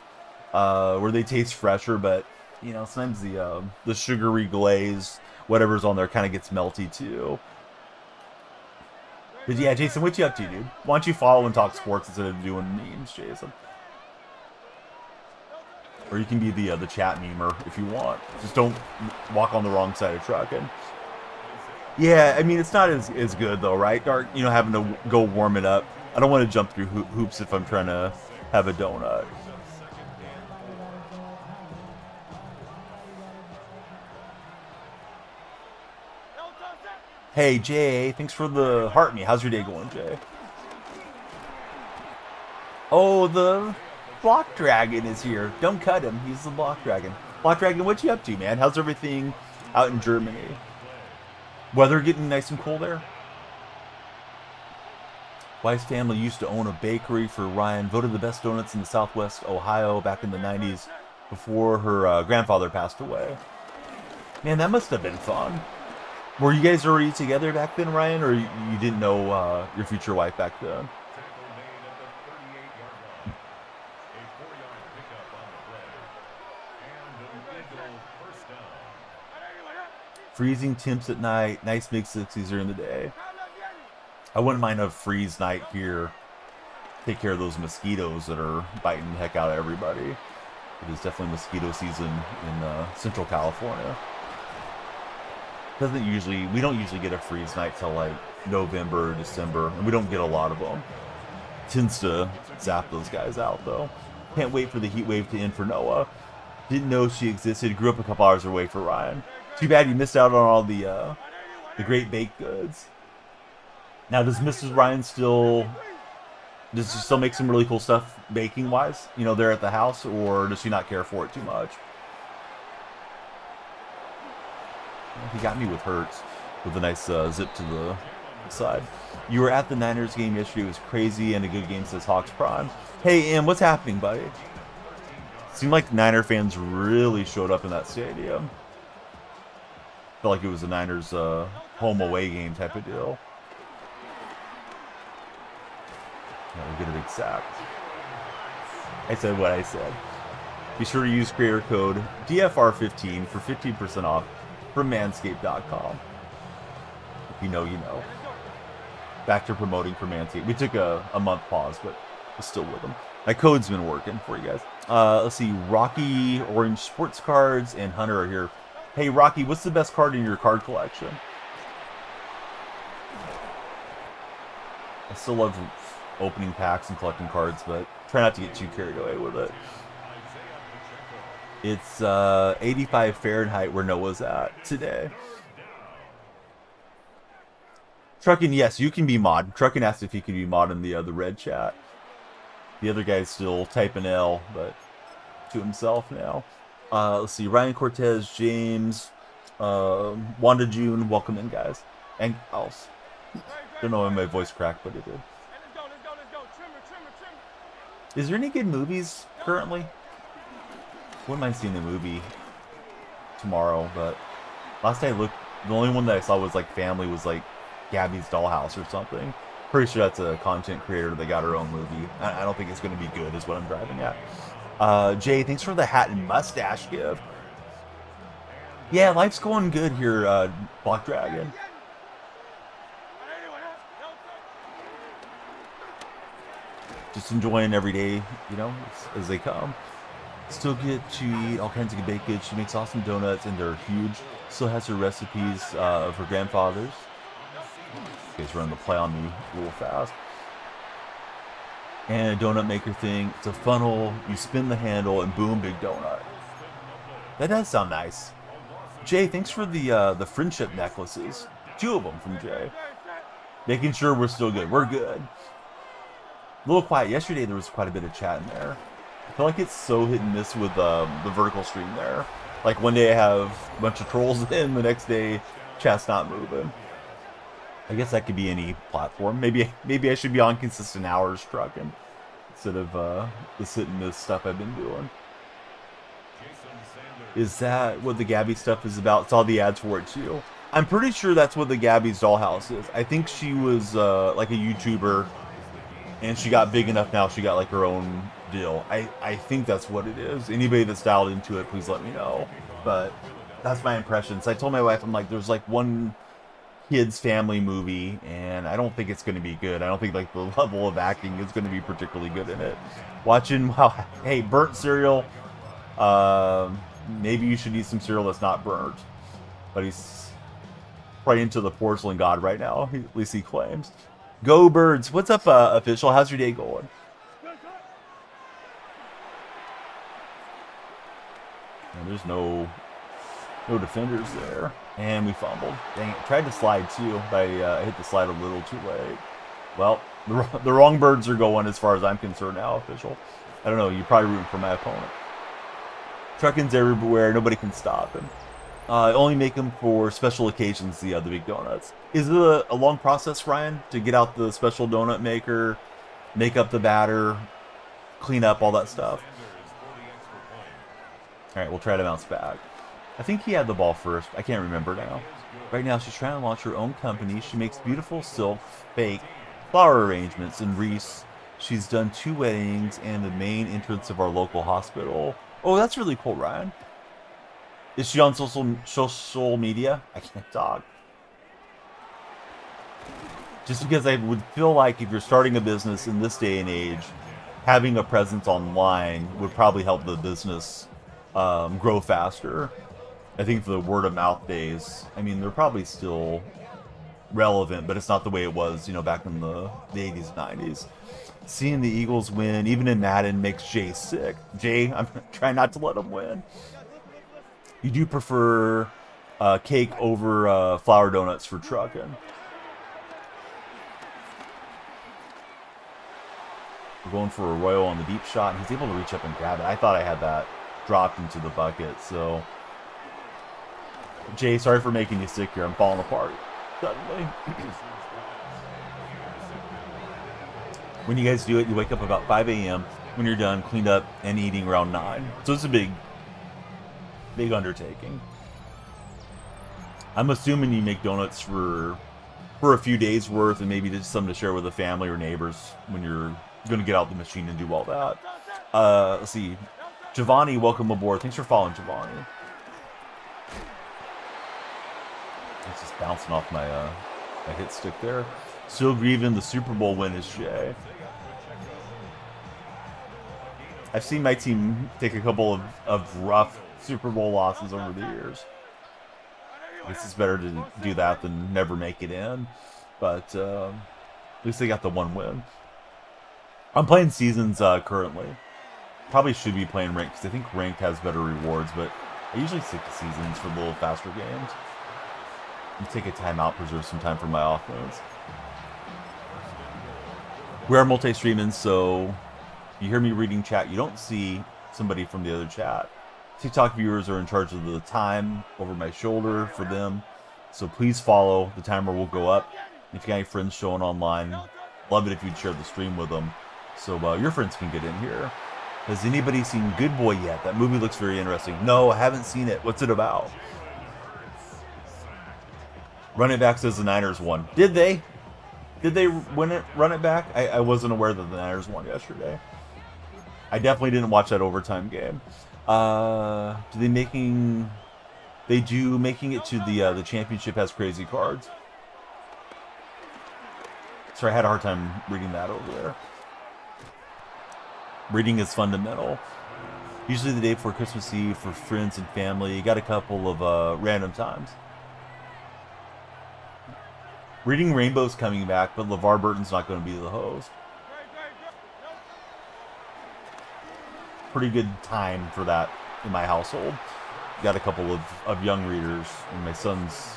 where they taste fresher, but you know, sometimes the sugary glaze, whatever's on there, kind of gets melty too. But yeah, Jason, what you up to, dude? Why don't you follow and talk sports instead of doing memes, Jason? Or you can be the chat memer if you want. Just don't walk on the wrong side of trucking. Yeah, I mean, it's not as good though, right? Dark, you know, having to go warm it up. I don't want to jump through hoops if I'm trying to have a donut. Hey, Jay, thanks for the heart me. How's your day going, Jay? Oh, the Block Dragon is here. Don't cut him. He's the Block Dragon. Block Dragon, what you up to, man? How's everything out in Germany? Weather getting nice and cool there? Wife's family used to own a bakery for Ryan. Voted the best donuts in the Southwest Ohio back in the 90s before her grandfather passed away. Man, that must have been fun. Were you guys already together back then, Ryan, or you didn't know your future wife back then? Freezing temps at night, nice mid-60s during the day. I wouldn't mind a freeze night here. Take care of those mosquitoes that are biting the heck out of everybody. It is definitely mosquito season in Central California. We don't usually get a freeze night till like November or December, and we don't get a lot of them. Tends to zap those guys out though. Can't wait for the heat wave to end for Noah. Didn't know she existed. Grew up a couple hours away for Ryan. Too bad you missed out on all the great baked goods. Now, does Mrs. Ryan still make some really cool stuff baking wise? You know, there at the house, or does she not care for it too much? He got me with Hertz with a nice zip to the side. You were at the Niners game yesterday. It was crazy and a good game, says Hawks Prime. Hey, Em, what's happening, buddy? Seemed like Niner fans really showed up in that stadium. Felt like it was a Niners home away game type of deal. Yeah, we'll get a big sack. I said what I said. Be sure to use creator code DFR15 for 15% off from manscaped.com. If you know, you know. Back to promoting for Manscaped. We took a month pause, but we're still with them. My code's been working for you guys. Let's see. Rocky Orange Sports Cards and Hunter are here. Hey, Rocky, what's the best card in your card collection? I still love opening packs and collecting cards, but try not to get too carried away with it. It's 85 Fahrenheit where Noah's at today. Truckin', yes, you can be mod. Truckin' asked if he could be mod in the red chat. The other guy's still typing L, but to himself now. Let's see, Ryan Cortez, James, Wanda June, welcome in, guys. And else. Don't know why my voice cracked, but it did. Is there any good movies currently? Wouldn't mind seeing the movie tomorrow, but last I looked, the only one that I saw was like Family, was like Gabby's Dollhouse or something. Pretty sure that's a content creator that got her own movie. I don't think it's going to be good is what I'm driving at. Jay, thanks for the hat and mustache gift. Yeah, life's going good here, Black Dragon. Just enjoying every day, you know, as they come. Still get to eat all kinds of good baked goods. She makes awesome donuts, and they're huge. Still has her recipes of her grandfather's. You guys running the play on me a little fast. And a donut maker thing. It's a funnel. You spin the handle, and boom, big donut. That does sound nice. Jay, thanks for the friendship necklaces. 2 of them from Jay. Making sure we're still good. We're good. A little quiet. Yesterday there was quite a bit of chat in there. I feel like it's so hit and miss with the vertical stream there. Like one day I have a bunch of trolls in, the next day chat's not moving. I guess that could be any platform. Maybe I should be on consistent hours trucking instead of this hit and miss stuff I've been doing. Is that what the Gabby stuff is about? Saw the ads for it too. I'm pretty sure that's what the Gabby's Dollhouse is. I think she was like a YouTuber, and she got big enough now she got like her own deal. I think that's what it is. Anybody that's dialed into it, please let me know. But that's my impression. So I told my wife, I'm like, there's like one kids family movie, and I don't think it's going to be good. I don't think like the level of acting is going to be particularly good in it. Watching how, hey, burnt cereal. Maybe you should eat some cereal that's not burnt. But he's probably into the porcelain god right now. At least he claims. Go Birds. What's up, official? How's your day going? And there's no defenders there. And we fumbled. Dang it. Tried to slide too, but I hit the slide a little too late. Well, the wrong birds are going as far as I'm concerned now, official. I don't know. You're probably rooting for my opponent. Truckins everywhere. Nobody can stop him. Only make them for special occasions, the big donuts. Is it a long process, Ryan, to get out the special donut maker, make up the batter, clean up all that stuff? All right, we'll try to bounce back. I think he had the ball first. I can't remember now. Right now, she's trying to launch her own company. She makes beautiful silk, fake, flower arrangements in Reese. She's done 2 weddings and the main entrance of our local hospital. Oh, that's really cool, Ryan. Is she on social media? I can't talk. Just because I would feel like if you're starting a business in this day and age, having a presence online would probably help the business grow faster. I think for the word of mouth days, I mean, they're probably still relevant, but it's not the way it was, back in the 80s and 90s. Seeing the Eagles win, even in Madden, makes Jay sick. Jay, I'm trying not to let him win. You do prefer cake over flour donuts for trucking. We're going for a Royal on the deep shot, and he's able to reach up and grab it. I thought I had that dropped into the bucket, so... Jay, sorry for making you sick here. I'm falling apart suddenly. When you guys do it, you wake up about 5 a.m. When you're done, cleaned up, and eating around 9. So it's a big undertaking. I'm assuming you make donuts for a few days worth, and maybe just some to share with the family or neighbors when you're going to get out the machine and do all that. Let's see. Giovanni, welcome aboard. Thanks for following, Giovanni. It's just bouncing off my hit stick there. Still grieving the Super Bowl win is Jay. I've seen my team take a couple of rough Super Bowl losses over the years. I guess it's better to do that than never make it in. But at least they got the one win. I'm playing Seasons currently. Probably should be playing Ranked because I think Ranked has better rewards, but I usually stick to Seasons for the little faster games. You take a timeout, preserve some time for my offense. We are multi-streaming, so you hear me reading chat. You don't see somebody from the other chat. TikTok viewers are in charge of the time over my shoulder for them, so please follow. The timer will go up. If you got any friends showing online, love it if you'd share the stream with them so your friends can get in here. Has anybody seen Good Boy yet? That movie looks very interesting. No, I haven't seen it. What's it about? Run It Back says the Niners won. Did they? Did they win it? Run it back? I wasn't aware that the Niners won yesterday. I definitely didn't watch that overtime game. They do making it to the championship has crazy cards. Sorry, I had a hard time reading that over there. Reading is fundamental. Usually the day before Christmas Eve for friends and family. You got a couple of random times. Reading Rainbow's coming back, but LeVar Burton's not going to be the host. Pretty good time for that in my household. Got a couple of young readers, and my son's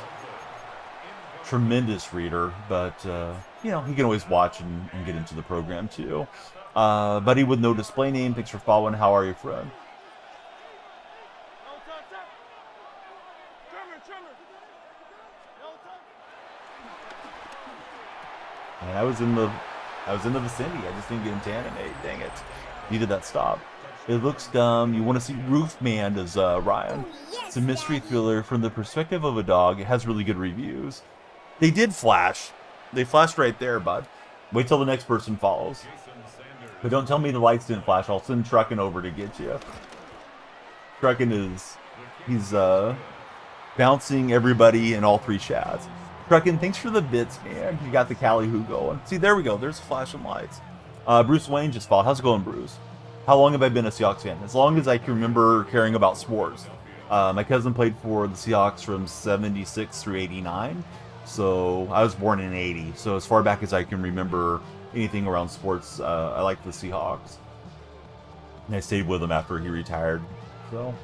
tremendous reader, but he can always watch and get into the program too. Buddy with no display name. Thanks for following. How are you, friend? And I was in the vicinity. I just didn't get him to animate. Dang it. Needed that stop. It looks dumb. You want to see Roofman as Ryan. It's a mystery thriller from the perspective of a dog. It has really good reviews. They did flash. They flashed right there, bud. Wait till the next person follows. But don't tell me the lights didn't flash. I'll send Truckin' over to get you. Truckin' he's bouncing everybody in all 3 chats. Truckin', thanks for the bits, man. You got the Cali Who going. See, there we go. There's flashing lights. Bruce Wayne just followed. How's it going, Bruce? How long have I been a Seahawks fan? As long as I can remember caring about sports. My cousin played for the Seahawks from 76 through 89. So I was born in 80. So as far back as I can remember anything around sports, I liked the Seahawks. And I stayed with him after he retired. So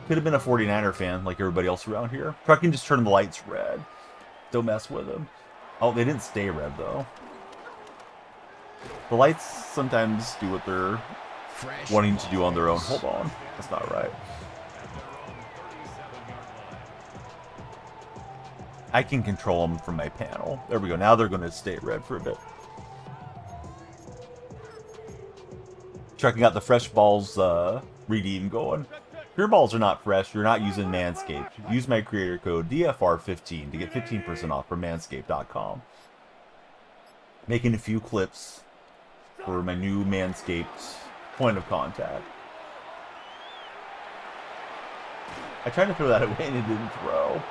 could have been a 49er fan like everybody else around here. Trucking just turned the lights red. Don't mess with them. Oh, they didn't stay red though. The lights sometimes do what they're wanting to do on their own. Hold on. That's not right. I can control them from my panel. There we go. Now they're going to stay red for a bit. Checking out the fresh balls redeem going. If your balls are not fresh, you're not using Manscaped. Use my creator code DFR15 to get 15% off from manscaped.com. Making a few clips for my new Manscaped point of contact. I tried to throw that away and it didn't throw.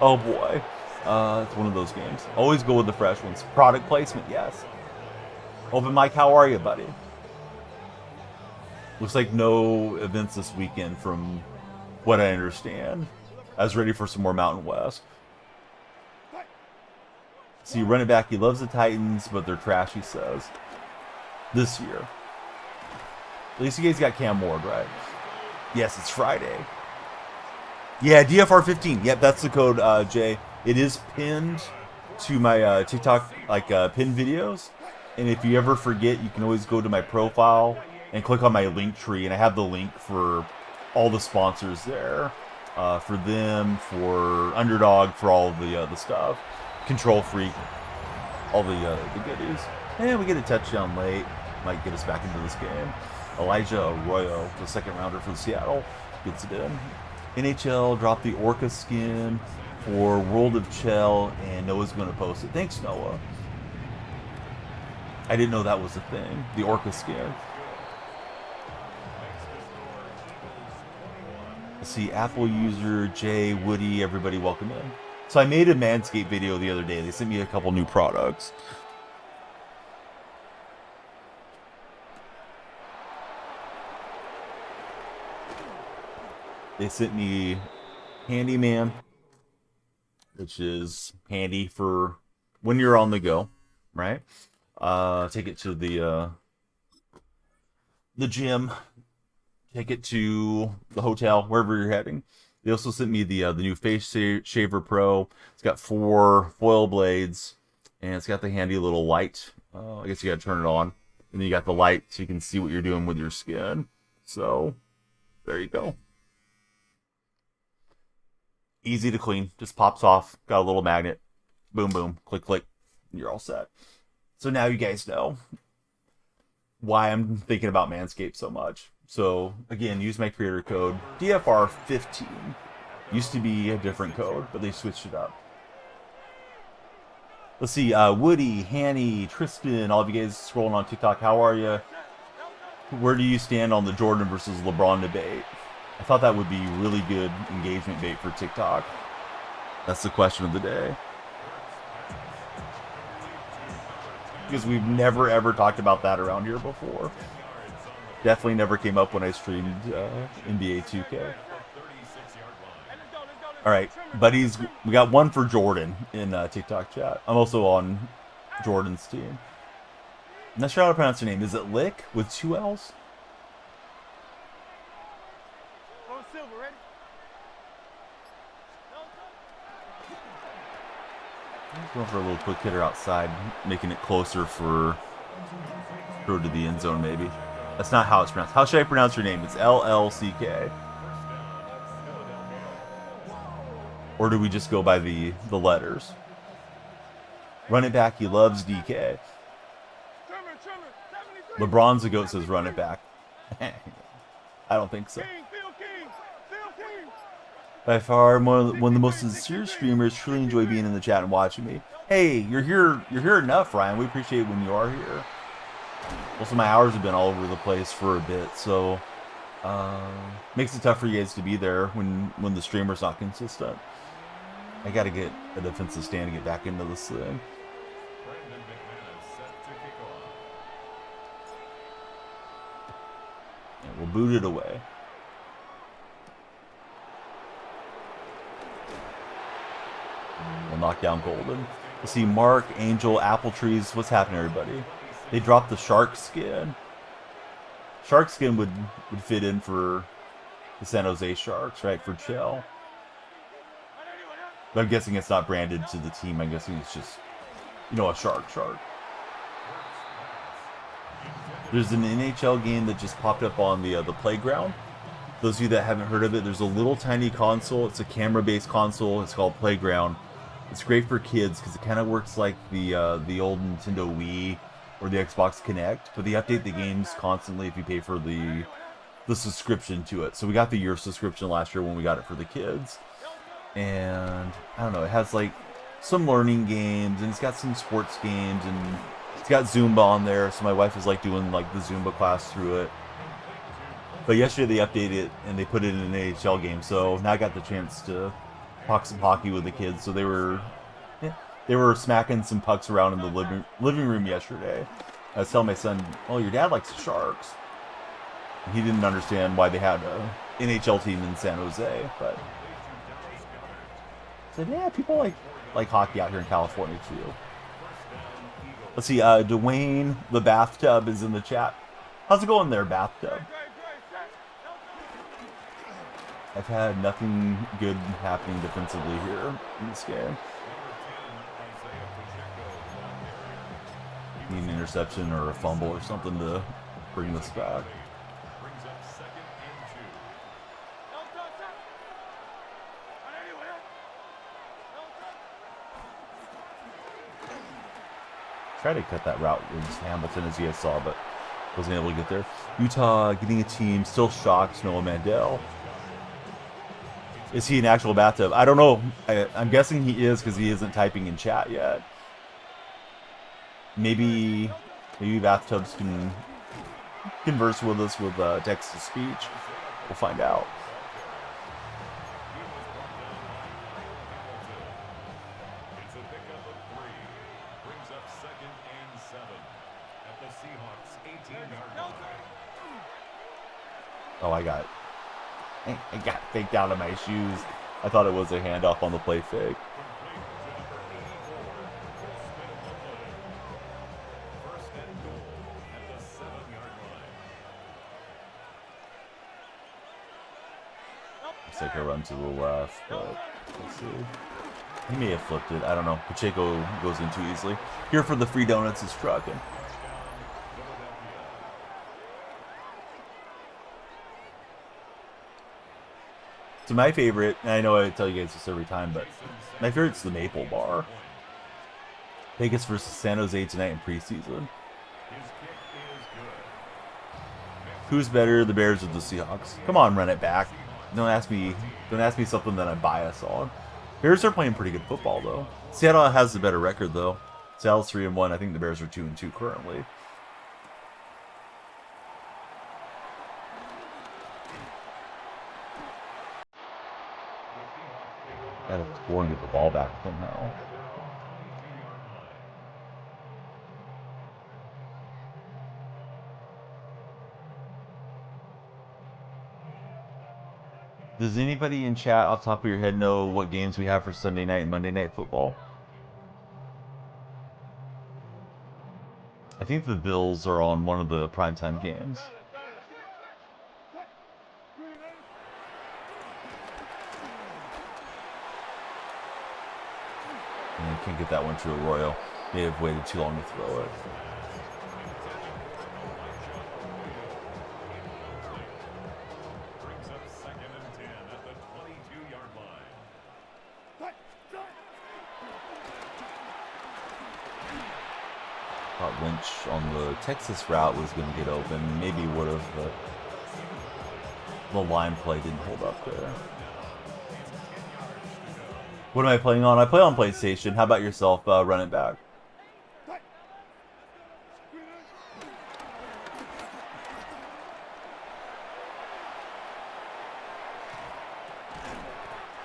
Oh boy. It's one of those games. Always go with the fresh ones. Product placement, yes. Open Mike, how are you, buddy? Looks like no events this weekend from what I understand. I was ready for some more Mountain West. See, running back, he loves the Titans, but they're trash, he says. This year. At least you guys got Cam Ward, right? Yes, it's Friday. Yeah, DFR15. Yep, that's the code, Jay. It is pinned to my TikTok, pinned videos. And if you ever forget, you can always go to my profile and click on my link tree. And I have the link for all the sponsors there. For them, for Underdog, for all of the stuff. Control Freak, all the goodies. And we get a touchdown late. Might get us back into this game. Elijah Arroyo, the second rounder for Seattle, gets it in. NHL dropped the Orca skin for World of Chell, and Noah's going to post it. Thanks, Noah. I didn't know that was a thing, the Orca skin. Let's see, Apple user, Jay, Woody, everybody welcome in. So I made a Manscaped video the other day. They sent me a couple new products. They sent me Handyman, which is handy for when you're on the go, right? Take it to the gym, take it to the hotel, wherever you're heading. They also sent me the new Face Shaver Pro. It's got 4 foil blades, and it's got the handy little light. I guess you got to turn it on, and then you got the light so you can see what you're doing with your skin. So there you go. Easy to clean, just pops off, got a little magnet, boom, boom, click, click, you're all set. So now you guys know why I'm thinking about Manscaped so much. So again, use my creator code DFR15. Used to be a different code, but they switched it up. Let's see, Woody, Hanny, Tristan, all of you guys scrolling on TikTok, how are you? Where do you stand on the Jordan versus LeBron debate? I thought that would be really good engagement bait for TikTok. That's the question of the day. Because we've never ever talked about that around here before. Definitely never came up when I streamed NBA 2K. Alright, buddies, we got one for Jordan in TikTok chat. I'm also on Jordan's team. I'm not sure how to pronounce your name. Is it Lick with 2 L's? Going for a little quick hitter outside, making it closer for Throw to the end zone, maybe. That's not how it's pronounced. How should I pronounce your name? It's LLCK. Or do we just go by the letters? Run it back. He loves DK. LeBron's the GOAT, says run it back. I don't think so. By far, one of the most sincere streamers. Truly enjoy being in the chat and watching me. Hey, you're here enough, Ryan. We appreciate when you are here. Most of my hours have been all over the place for a bit, so makes it tough for you guys to be there when the streamer's not consistent. I gotta get a defensive stand to get back into this thing. And we'll boot it away. We'll knock down Golden. We'll see Mark, Angel, Apple Trees. What's happening, everybody? They dropped the shark skin. Shark skin would fit in for the San Jose Sharks, right? For Chill. But I'm guessing it's not branded to the team. I'm guessing it's just, you know, a shark. There's an NHL game that just popped up on the playground. Those of you that haven't heard of it, there's a little tiny console. It's a camera-based console. It's called Playground. It's great for kids because it kind of works like the old Nintendo Wii or the Xbox Kinect, but they update the games constantly if you pay for the subscription to it. So we got the year subscription last year when we got it for the kids. And I don't know, it has like some learning games and it's got some sports games and it's got Zumba on there. So my wife is like doing like the Zumba class through it. But yesterday they updated it and they put it in an NHL game. So now I got the chance to talk some hockey with the kids. So they were smacking some pucks around in the living room yesterday. I was telling my son, "Oh, your dad likes the Sharks." And he didn't understand why they had a NHL team in San Jose, but I said, "Yeah, people like hockey out here in California too." Let's see, Dwayne the Bathtub is in the chat. How's it going there, Bathtub? I've had nothing good happening defensively here in this game. Need an interception or a fumble or something to bring this back. Tried to cut that route with Hamilton, as you guys saw, but wasn't able to get there. Utah getting a team, still shocked. Noah Mandel. Is he an actual bathtub? I don't know. I'm guessing he is because he isn't typing in chat yet. Maybe bathtubs can converse with us with text-to-speech. We'll find out. It's a pickup of 3. Brings up 2nd and 7 at the Seahawks 18-yard line. Oh, I got faked out of my shoes. I thought it was a handoff on the play fake. Looks like a run to the left, but let's see. He may have flipped it. I don't know. Pacheco goes in too easily. Here for the free donuts is trucking. So my favorite, and I know I tell you guys this every time, but my favorite's the Maple Bar. Vegas versus San Jose tonight in preseason. Who's better, the Bears or the Seahawks? Come on, run it back. Don't ask me something that I'm biased on. Bears are playing pretty good football though. Seattle has the better record though. Seattle's 3-1. I think the Bears are 2-2 currently. Gotta score and get the ball back somehow. Does anybody in chat off the top of your head know what games we have for Sunday night and Monday night football? I think the Bills are on one of the primetime games. And I can't get that one to Arroyo. May have waited too long to throw it. Thought Lynch on the Texas route was going to get open. Maybe would have, but the line play didn't hold up there. What am I playing on? I play on PlayStation. How about yourself? Run it back.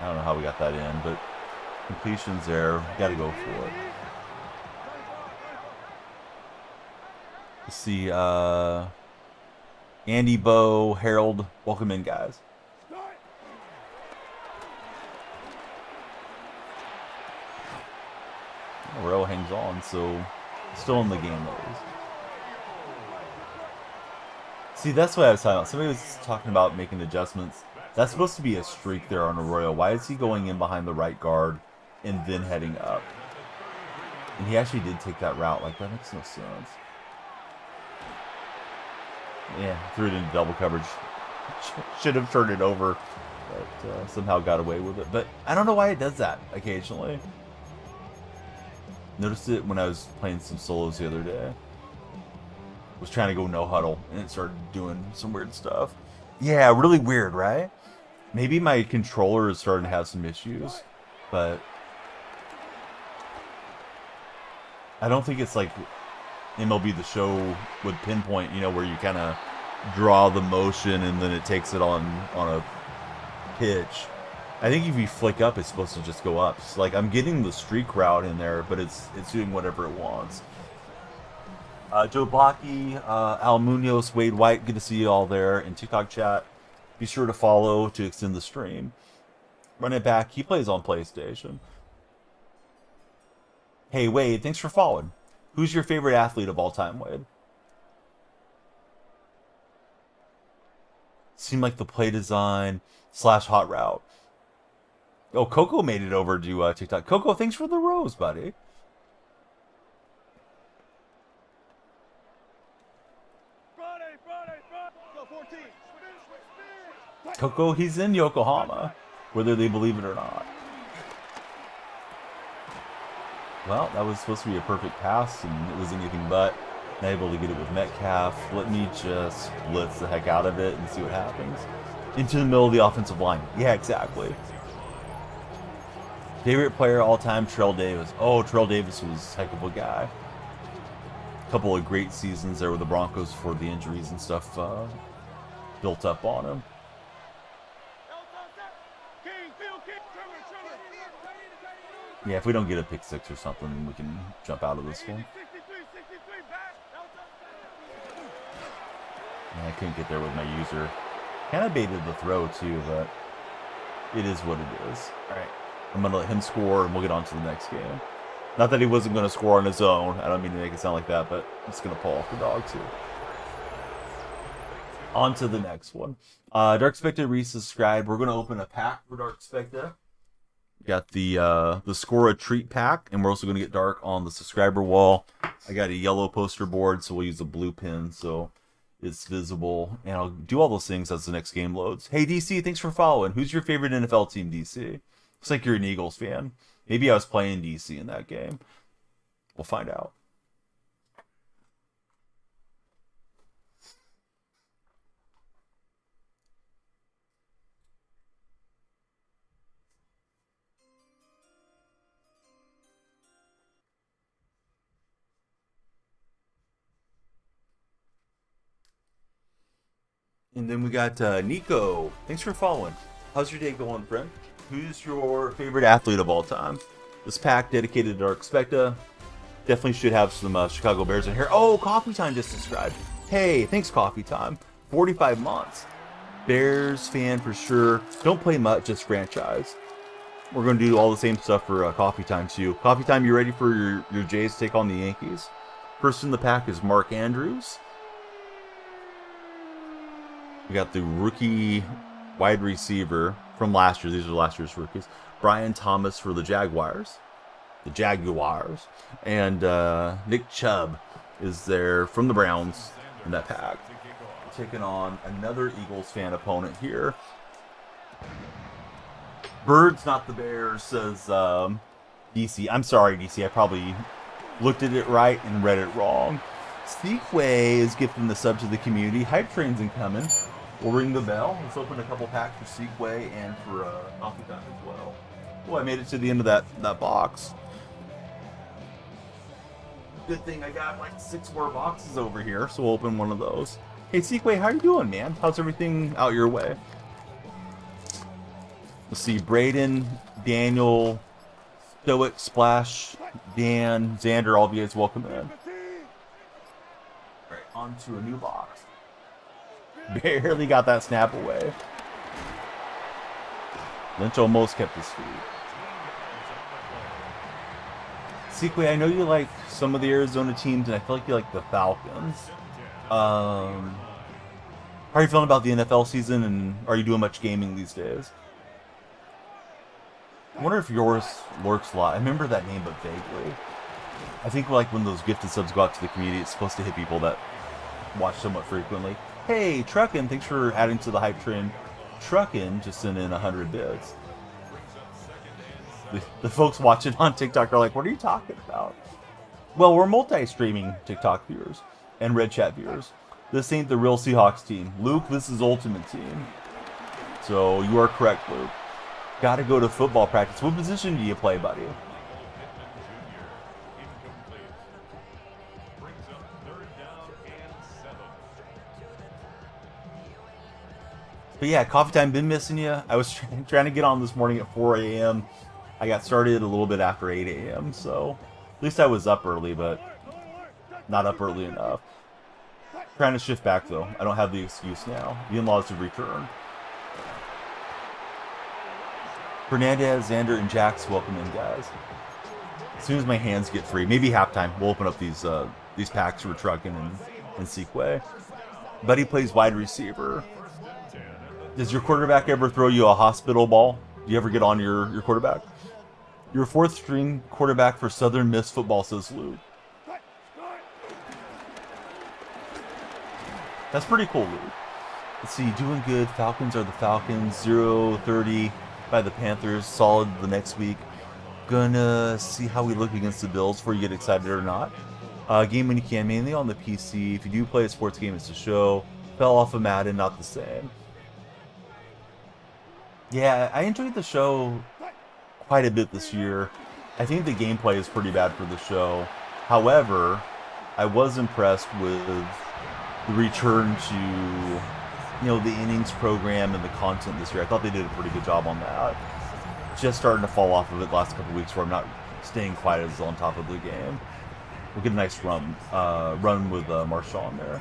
I don't know how we got that in, but completion's there. Got to go for it. Let's see. Andy, Bo, Harold, welcome in, guys. Rowe hangs on, so still in the game, though. See, that's what I was talking about. Somebody was talking about making adjustments. That's supposed to be a streak there on Arroyo. Why is he going in behind the right guard and then heading up? And he actually did take that route. Like, that makes no sense. Yeah, threw it into double coverage. Should have turned it over, but somehow got away with it. But I don't know why it does that occasionally. Noticed it when I was playing some solos the other day. Was trying to go no huddle, and it started doing some weird stuff. Yeah, really weird, right? Maybe my controller is starting to have some issues, but I don't think it's like MLB The Show with pinpoint, you know, where you kind of draw the motion and then it takes it on a pitch. I think if you flick up, it's supposed to just go up. It's like I'm getting the streak route in there, but it's doing whatever it wants. Joe Blocky, Al Munoz, Wade White, good to see you all there in TikTok chat. Be sure to follow to extend the stream. Run it back. He plays on PlayStation. Hey, Wade, thanks for following. Who's your favorite athlete of all time, Wade? Seemed like the play design / hot route. Oh, Coco made it over to TikTok. Coco, thanks for the rose, buddy. Coco, he's in Yokohama, whether they believe it or not. Well, that was supposed to be a perfect pass, and it was anything but. Not able to get it with Metcalf. Let me just blitz the heck out of it and see what happens. Into the middle of the offensive line. Yeah, exactly. Favorite player all time, Terrell Davis. Oh, Terrell Davis was a heck of a guy. A couple of great seasons there with the Broncos for the injuries and stuff built up on him. Yeah, if we don't get a pick six or something, we can jump out of this one. Yeah, I couldn't get there with my user. Kind of baited the throw too, but it is what it is. All right, I'm going to let him score, and we'll get on to the next game. Not that he wasn't going to score on his own. I don't mean to make it sound like that, but I'm just going to pull off the dog too. On to the next one. Dark Spectre resubscribed. We're going to open a pack for Dark Spectre. Got the Score a Treat pack, and we're also going to get Dark on the subscriber wall. I got a yellow poster board, so we'll use a blue pin so it's visible. And I'll do all those things as the next game loads. Hey, DC, thanks for following. Who's your favorite NFL team, DC? Looks like you're an Eagles fan. Maybe I was playing DC in that game. We'll find out. And then we got Nico. Thanks for following. How's your day going, friend? Who's your favorite athlete of all time? This pack dedicated to Dark Spectre. Definitely should have some Chicago Bears in here. Oh, Coffee Time just subscribed. Hey, thanks, Coffee Time. 45 months. Bears fan for sure. Don't play much, just franchise. We're going to do all the same stuff for Coffee Time, too. Coffee Time, you ready for your Jays to take on the Yankees? First in the pack is Mark Andrews. We got the rookie wide receiver from last year. These are last year's rookies. Brian Thomas for the Jaguars. The Jaguars. And Nick Chubb is there from the Browns in that pack. Taking on another Eagles fan opponent here. Birds, not the Bears, says DC. I'm sorry, DC. I probably Looked at it right and read it wrong. Sequay is gifting the sub to the community. Hype train's incoming. We'll ring the bell. Let's open a couple packs for Sequay and for Coffee Time as well. Oh, I made it to the end of that box. Good thing I got like 6 more boxes over here, so we'll open one of those. Hey Sequay, how you doing, man? How's everything out your way? Let's see, Braden, Daniel, Stoic, Splash, Dan, Xander, all of you guys welcome in. Right, on to a new box. Barely got that snap away. Lynch almost kept his feet. Sequay, I know you like some of the Arizona teams, and I feel like you like the Falcons. How are you feeling about the NFL season, and are you doing much gaming these days? I wonder if yours lurks a lot. I remember that name, but vaguely. I think like when those gifted subs go out to the community, it's supposed to hit people that watch somewhat frequently. Hey, Truckin', thanks for adding to the hype train. Truckin' just sent in 100 bits. The folks watching on TikTok are like, what are you talking about? Well, we're multi-streaming TikTok viewers and Red Chat viewers. This ain't the real Seahawks team. Luke, this is Ultimate Team. So you are correct, Luke. Gotta go to football practice. What position do you play, buddy? But yeah, Coffee Time, been missing you. I was trying to get on this morning at 4 a.m. I got started a little bit after 8 a.m. So at least I was up early, but not up early enough. Trying to shift back though. I don't have the excuse now. The in-laws have returned. Fernandez, Xander, and Jax, welcome in, guys. As soon as my hands get free, maybe halftime, we'll open up these packs for Truckin' and Sequay. Buddy plays wide receiver. Does your quarterback ever throw you a hospital ball? Do you ever get on your quarterback? Your 4th string quarterback for Southern Miss football, says Luke. That's pretty cool, Luke. Let's see, doing good. Falcons are the Falcons. 0-30 by the Panthers. Solid the next week. Gonna see how we look against the Bills before you get excited or not. Game when you can, mainly on the PC. If you do play a sports game, it's a show. Fell off of Madden, not the same. Yeah, I enjoyed the show quite a bit this year. I think the gameplay is pretty bad for the show. However, I was impressed with the return to, the innings program and the content this year. I thought they did a pretty good job on that. Just starting to fall off of it the last couple weeks where I'm not staying quite as on top of the game. We'll get a nice run with Marshawn there.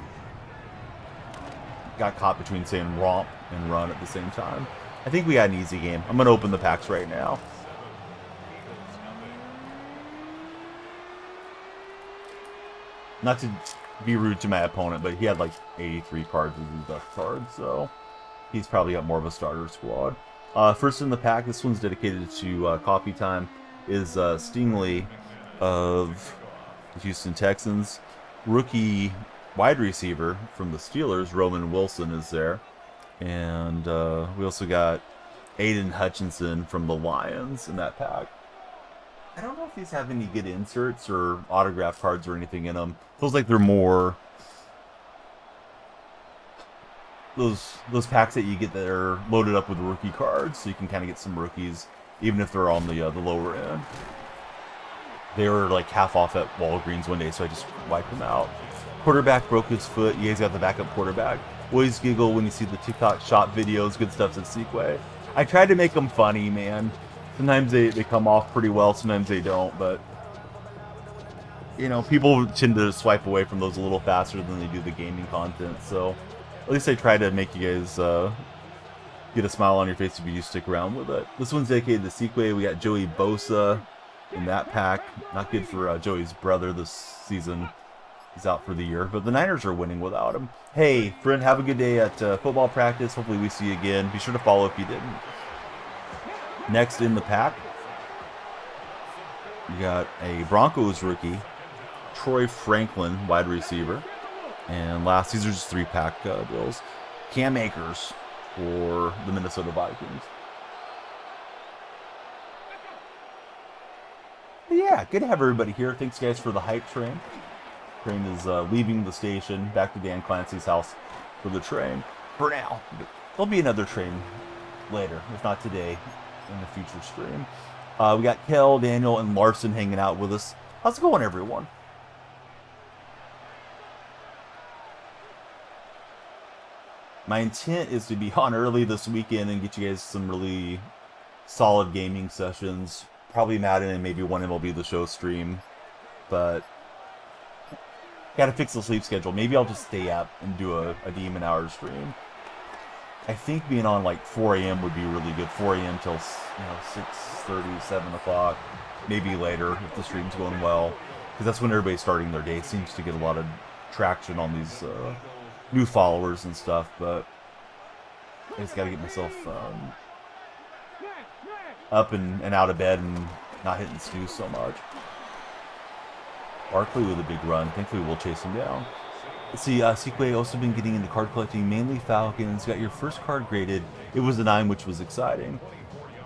Got caught between saying romp and run at the same time. I think we got an easy game. I'm going to open the packs right now. Not to be rude to my opponent, but he had like 83 cards as his best card, so he's probably got more of a starter squad. First in the pack, this one's dedicated to Coffee Time, is Stingley of the Houston Texans. Rookie wide receiver from the Steelers, Roman Wilson, is there. And we also got Aiden Hutchinson from the Lions in that pack. I don't know if these have any good inserts or autograph cards or anything in them. Feels like they're more those packs that you get that are loaded up with rookie cards, so you can kind of get some rookies, even if they're on the lower end. They were like half off at Walgreens one day, so I just wiped them out. Quarterback broke his foot. You guys got the backup quarterback. Always giggle when you see the TikTok shot videos. Good stuff at Sequay. I tried to make them funny, man. Sometimes they come off pretty well, sometimes they don't, but people tend to swipe away from those a little faster than they do the gaming content, so at least I try to make you guys get a smile on your face if you stick around with it. This one's dedicated to Sequay. We got Joey Bosa in that pack. Not good for Joey's brother this season. He's out for the year, but the Niners are winning without him. Hey, friend, have a good day at football practice. Hopefully we see you again. Be sure to follow if you didn't. Next in the pack, we got a Broncos rookie, Troy Franklin, wide receiver. And last, these are just 3-pack deals. Cam Akers for the Minnesota Vikings. But yeah, good to have everybody here. Thanks, guys, for the hype train. Train is leaving the station back to Dan Clancy's house for the train for now. There'll be another train later, if not today, in the future stream. We got Kel, Daniel, and Larson hanging out with us. How's it going, everyone? My intent is to be on early this weekend and get you guys some really solid gaming sessions. Probably Madden and maybe one MLB The Show stream. But gotta fix the sleep schedule. Maybe I'll just stay up and do a Demon Hour stream. I think being on like 4 a.m. would be really good. 4 a.m. till 6:30, 7 o'clock. Maybe later if the stream's going well. Because that's when everybody's starting their day. It seems to get a lot of traction on these new followers and stuff. But I just gotta get myself up and out of bed and not hitting snooze so much. Barkley with a big run. Thankfully, we'll chase him down. Let's see, Sequay also been getting into card collecting, mainly Falcons. Got your first card graded. It was a 9, which was exciting.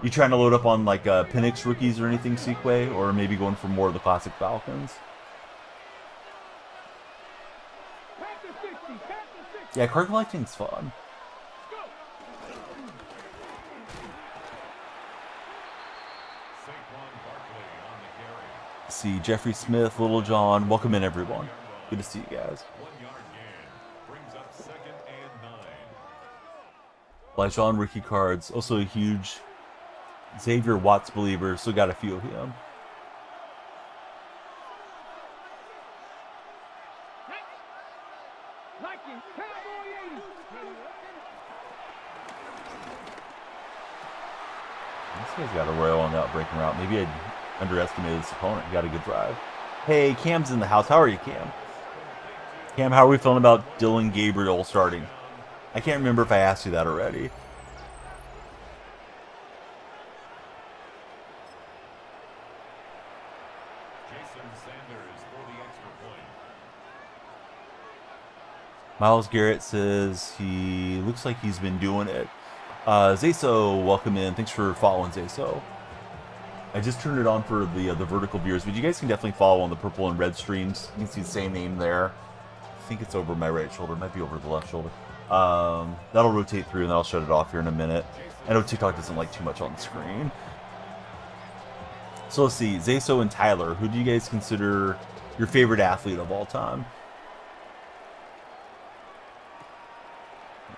You trying to load up on like Penix rookies or anything, Sequay? Or maybe going for more of the classic Falcons? Yeah, card collecting's fun. See Jeffrey Smith, Little John. Welcome in, everyone. Good to see you guys. Elijah rookie cards. Also a huge Xavier Watts believer. Still got a few of him. This guy's got a Royal on the outbreaking route. Maybe I underestimated his opponent. He got a good drive. Hey, Cam's in the house. How are you, Cam? Cam, how are we feeling about Dylan Gabriel starting? I can't remember if I asked you that already. Miles Garrett says he looks like he's been doing it. Zaso, welcome in. Thanks for following, Zaso. I just turned it on for the vertical viewers, but you guys can definitely follow on the purple and red streams. You can see the same name there. I think it's over my right shoulder. It might be over the left shoulder. That'll rotate through, and then I'll shut it off here in a minute. I know TikTok doesn't like too much on the screen. So let's see. Zaso and Tyler, who do you guys consider your favorite athlete of all time?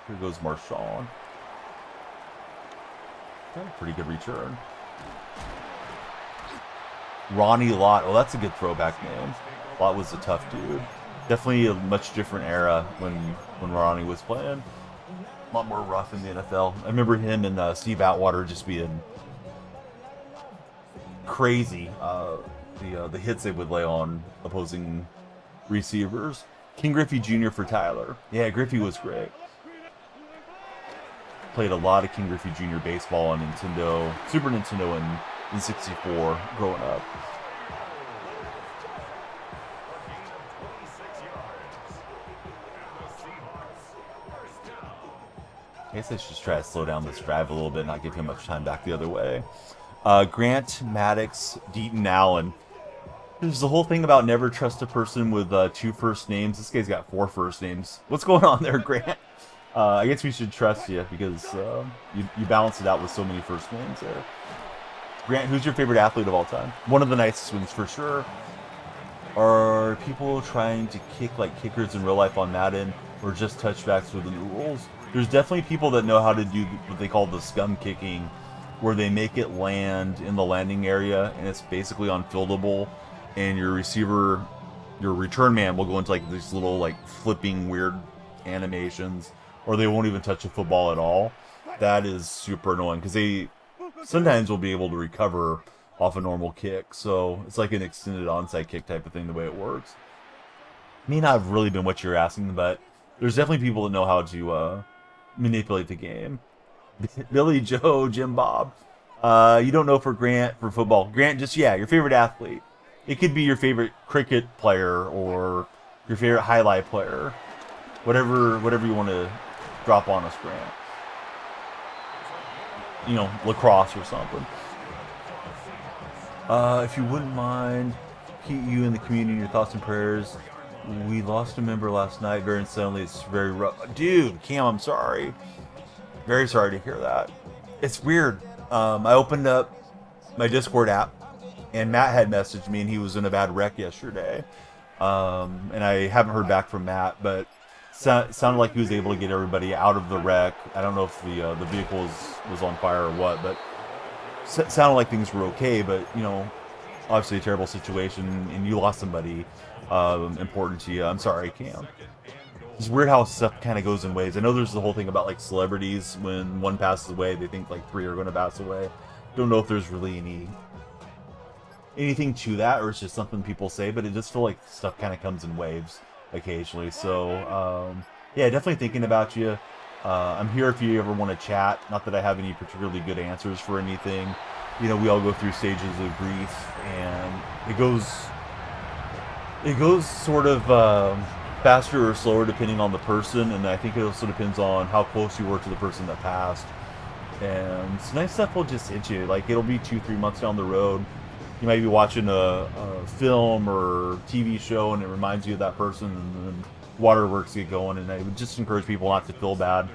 Here goes Marshawn. Got a pretty good return. Ronnie Lott. Oh, that's a good throwback name. Lott was a tough dude. Definitely a much different era when Ronnie was playing. A lot more rough in the NFL. I remember him and Steve Atwater just being crazy. The hits they would lay on opposing receivers. King Griffey Jr. for Tyler. Yeah, Griffey was great. Played a lot of King Griffey Jr. baseball on Nintendo, Super Nintendo, and in 64 growing up. I guess I should try to slow down this drive a little bit, not give him much time back the other way. Grant, Maddox, Deaton, Allen. There's the whole thing about never trust a person with 2 first names. This guy's got 4 first names. What's going on there, Grant? I guess we should trust you because you balance it out with so many first names there. Grant, who's your favorite athlete of all time? One of the nicest ones for sure. Are people trying to kick like kickers in real life on Madden or just touchbacks with the new rules? There's definitely people that know how to do what they call the scum kicking, where they make it land in the landing area and it's basically unfieldable, and your receiver, your return man will go into like these little like flipping weird animations, or they won't even touch a football at all. That is super annoying because they sometimes will be able to recover off a normal kick. So it's like an extended onside kick type of thing the way it works. May not have really been what you're asking, but there's definitely people that know how to manipulate the game. Billy Joe, Jim Bob. You don't know for Grant for football. Grant, just your favorite athlete. It could be your favorite cricket player or your favorite highlight player. Whatever you want to drop on us, Grant. You know, lacrosse or something. If you wouldn't mind, keep you and the community in your thoughts and prayers. We lost a member last night very suddenly. It's very rough. Dude, Cam, I'm sorry. Very sorry to hear that. It's weird. I opened up my Discord app, and Matt had messaged me, and he was in a bad wreck yesterday. And I haven't heard back from Matt, but sounded like he was able to get everybody out of the wreck. I don't know if the vehicle was on fire or what, but sounded like things were okay. But obviously a terrible situation, and you lost somebody important to you. I'm sorry, Cam. It's weird how stuff kind of goes in waves. I know there's the whole thing about like celebrities, when one passes away, they think like three are going to pass away. Don't know if there's really anything to that, or it's just something people say, but it just feels like stuff kind of comes in waves occasionally. So yeah, definitely thinking about you. I'm here if you ever want to chat. Not that I have any particularly good answers for anything. We all go through stages of grief, and it goes sort of faster or slower depending on the person, and I think it also depends on how close you were to the person that passed. And some stuff will just hit you. Like, it'll be 2-3 months down the road. You might be watching a film or TV show, and it reminds you of that person, and then waterworks get going. And I would just encourage people not to feel bad.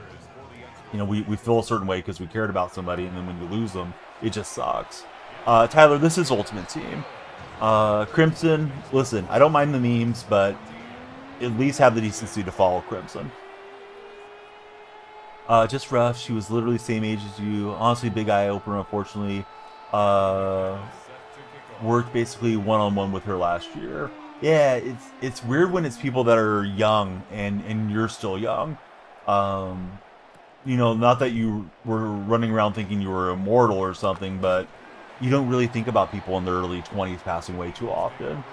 We feel a certain way because we cared about somebody, and then when you lose them, it just sucks. Tyler, this is Ultimate Team. Crimson, listen, I don't mind the memes, but at least have the decency to follow Crimson. Just rough. She was literally the same age as you. Honestly, big eye opener, unfortunately. Worked basically one-on-one with her last year. Yeah, it's weird when it's people that are young and you're still young. Not that you were running around thinking you were immortal or something, but you don't really think about people in their early 20s passing away too often.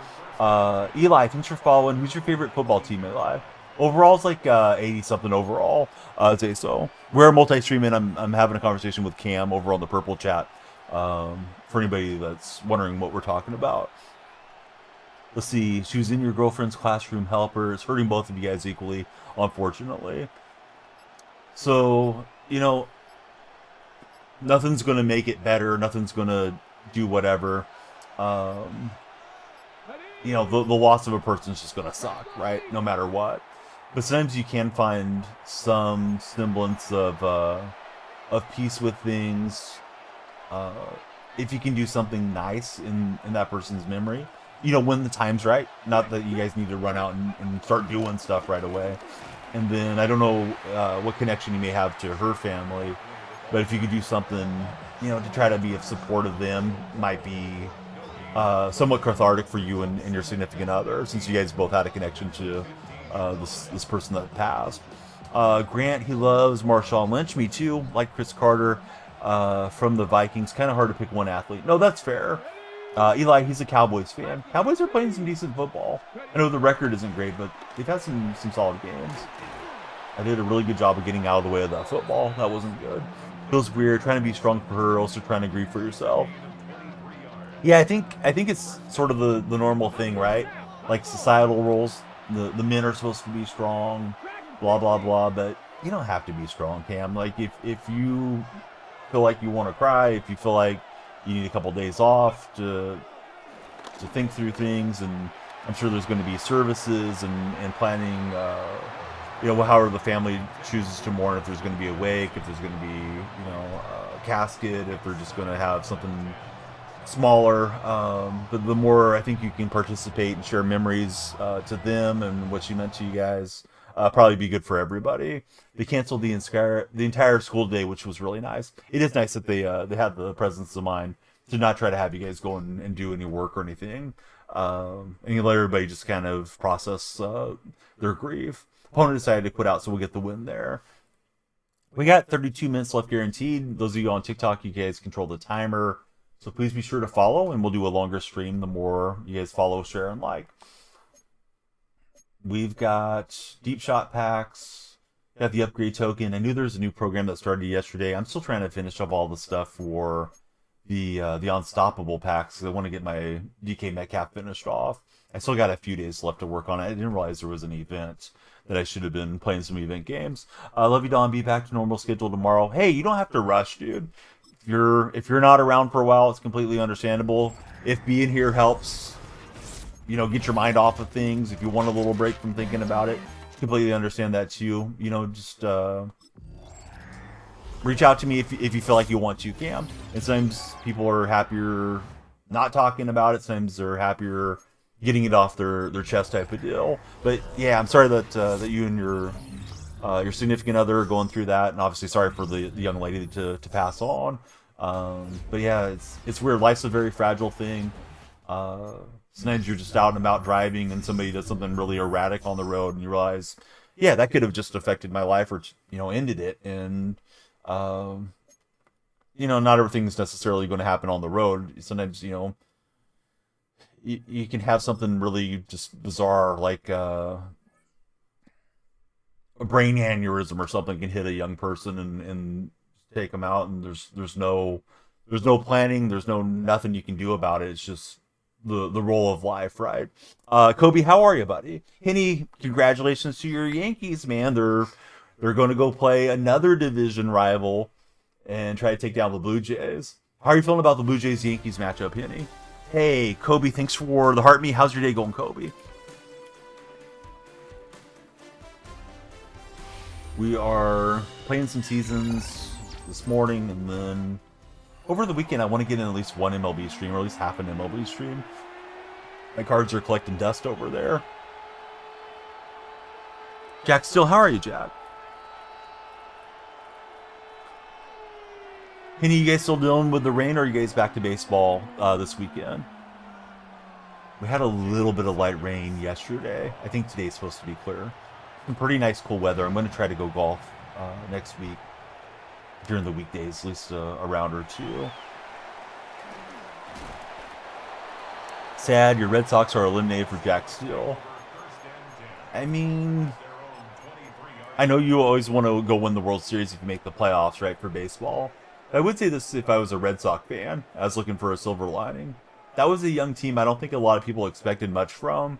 Eli, thanks for following. Who's your favorite football team, Eli? Overall, it's like 80-something overall. I'd say so. We're multi-streaming. I'm having a conversation with Cam over on the Purple chat. For anybody that's wondering what we're talking about. Let's see. She was in your girlfriend's classroom helper. It's hurting both of you guys equally, unfortunately. So, nothing's going to make it better. Nothing's going to do whatever. The loss of a person is just going to suck, right? No matter what. But sometimes you can find some semblance of peace with things. If you can do something nice in that person's memory, when the time's right. Not that you guys need to run out and start doing stuff right away. And then I don't know what connection you may have to her family, but if you could do something, to try to be of support of them, might be somewhat cathartic for you and your significant other, since you guys both had a connection to this person that passed. Grant, he loves Marshawn Lynch. Me too. Like Chris Carter from the Vikings. Kind of hard to pick one athlete. No, that's fair. Eli, he's a Cowboys fan. Cowboys are playing some decent football. I know the record isn't great, but they've had some solid games. I did a really good job of getting out of the way of that football. That wasn't good. Feels weird, trying to be strong for her, also trying to grieve for yourself. Yeah, I think it's sort of the normal thing, right? Like societal roles. The men are supposed to be strong, blah blah blah, but you don't have to be strong, Cam. Like if you feel like you want to cry, if you feel like you need a couple days off to think through things, and I'm sure there's going to be services and planning, however the family chooses to mourn, if there's going to be a wake, if there's going to be, a casket, if they're just going to have something smaller. But the more I think you can participate and share memories to them and what she meant to you guys, probably be good for everybody. They canceled the entire school day, which was really nice. It is nice that they had the presence of mind to not try to have you guys go and do any work or anything. And you let everybody just kind of process their grief. Opponent decided to quit out, so we'll get the win there. We got 32 minutes left guaranteed. Those of you on TikTok, you guys control the timer. So please be sure to follow, and we'll do a longer stream the more you guys follow, share, and like. We've got deep shot packs. Got the upgrade token. I knew there was a new program that started yesterday. I'm still trying to finish up all the stuff for the unstoppable packs. I want to get my DK Metcalf finished off. I still got a few days left to work on it. I didn't realize there was an event that I should have been playing some event games. Love you, Don. Be back to normal schedule tomorrow. Hey, you don't have to rush, dude. you're not around for a while, it's completely understandable. If being here helps, get your mind off of things. If you want a little break from thinking about it, completely understand that too. Just reach out to me if you feel like you want to, Cam. And sometimes people are happier not talking about it. Sometimes they're happier getting it off their chest, type of deal. But yeah, I'm sorry that you and your significant other are going through that, and obviously sorry for the young lady to pass on. But yeah, it's weird. Life's a very fragile thing. Sometimes you're just out and about driving, and somebody does something really erratic on the road, and you realize, yeah, that could have just affected my life, or ended it. And not everything's necessarily going to happen on the road. Sometimes you can have something really just bizarre, like a brain aneurysm or something can hit a young person and take them out, and there's no planning, there's nothing you can do about it. It's just the role of life, right? Kobe, how are you, buddy? Henny, congratulations to your Yankees, man. They're going to go play another division rival and try to take down the Blue Jays. How are you feeling about the Blue Jays Yankees matchup, Henny? Hey, Kobe, thanks for the heart me. How's your day going, Kobe? We are playing some seasons this morning, and then over the weekend, I want to get in at least one MLB stream, or at least half an MLB stream. My cards are collecting dust over there. Jack Still, how are you, Jack? Henny, you guys still dealing with the rain, or are you guys back to baseball this weekend? We had a little bit of light rain yesterday. I think today's supposed to be clear. Some pretty nice cool weather. I'm going to try to go golf next week during the weekdays, at least a round or two. Sad, your Red Sox are eliminated for Jack Steele. I mean, I know you always want to go win the World Series if you make the playoffs, right, for baseball. I would say this if I was a Red Sox fan. I was looking for a silver lining. That was a young team I don't think a lot of people expected much from.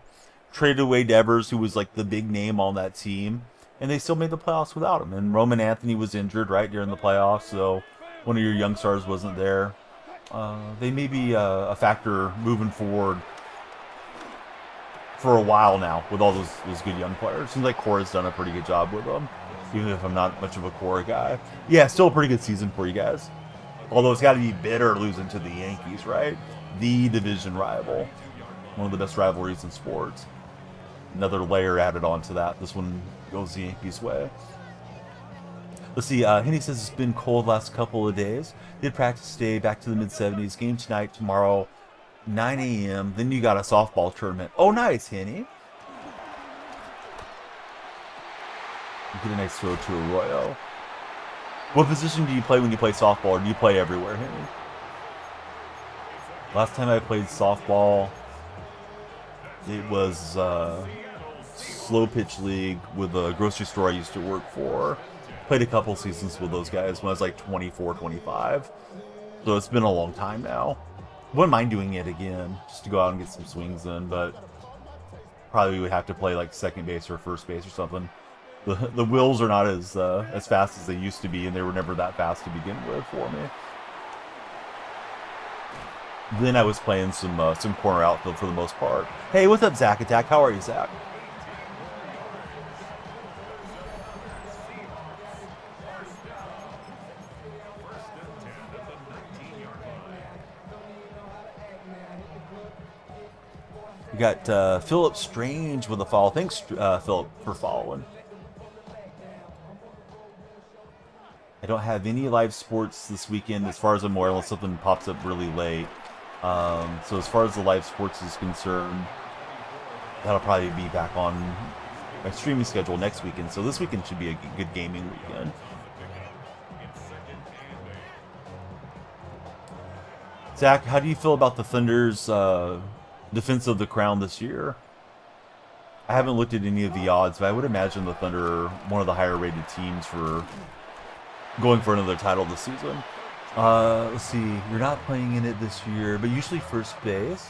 Traded away Devers, who was like the big name on that team, and they still made the playoffs without him. And Roman Anthony was injured right during the playoffs, so one of your young stars wasn't there. They may be a factor moving forward for a while now with all those good young players. Seems like Cora's done a pretty good job with them, even if I'm not much of a Cora guy. Yeah, still a pretty good season for you guys. Although it's got to be bitter losing to the Yankees, right? The division rival. One of the best rivalries in sports. Another layer added onto that. This one goes the Yankees' way. Let's see. Henny says it's been cold last couple of days. Did practice today, back to the mid-70s. Game tonight, tomorrow, 9 a.m. Then you got a softball tournament. Oh, nice, Henny. You get a nice throw to Arroyo. What position do you play when you play softball, or do you play everywhere, Henny? Last time I played softball, it was slow pitch league with a grocery store I used to work for. Played a couple seasons with those guys when I was like 24, 25. So it's been a long time now. Wouldn't mind doing it again, just to go out and get some swings in, but probably would have to play like second base or first base or something. The wheels are not as fast as they used to be, and they were never that fast to begin with for me. Then I was playing some corner outfield for the most part. Hey, what's up, Zach Attack? How are you, Zach? We got Philip Strange with a follow. Thanks, Philip, for following. I don't have any live sports this weekend as far as I'm aware, unless something pops up really late. So as far as the live sports is concerned, that'll probably be back on my streaming schedule next weekend. So this weekend should be a good gaming weekend. Zach, how do you feel about the Thunder's defense of the crown this year? I haven't looked at any of the odds, but I would imagine the Thunder are one of the higher rated teams for going for another title this season. Let's see. You're not playing in it this year, but usually first base.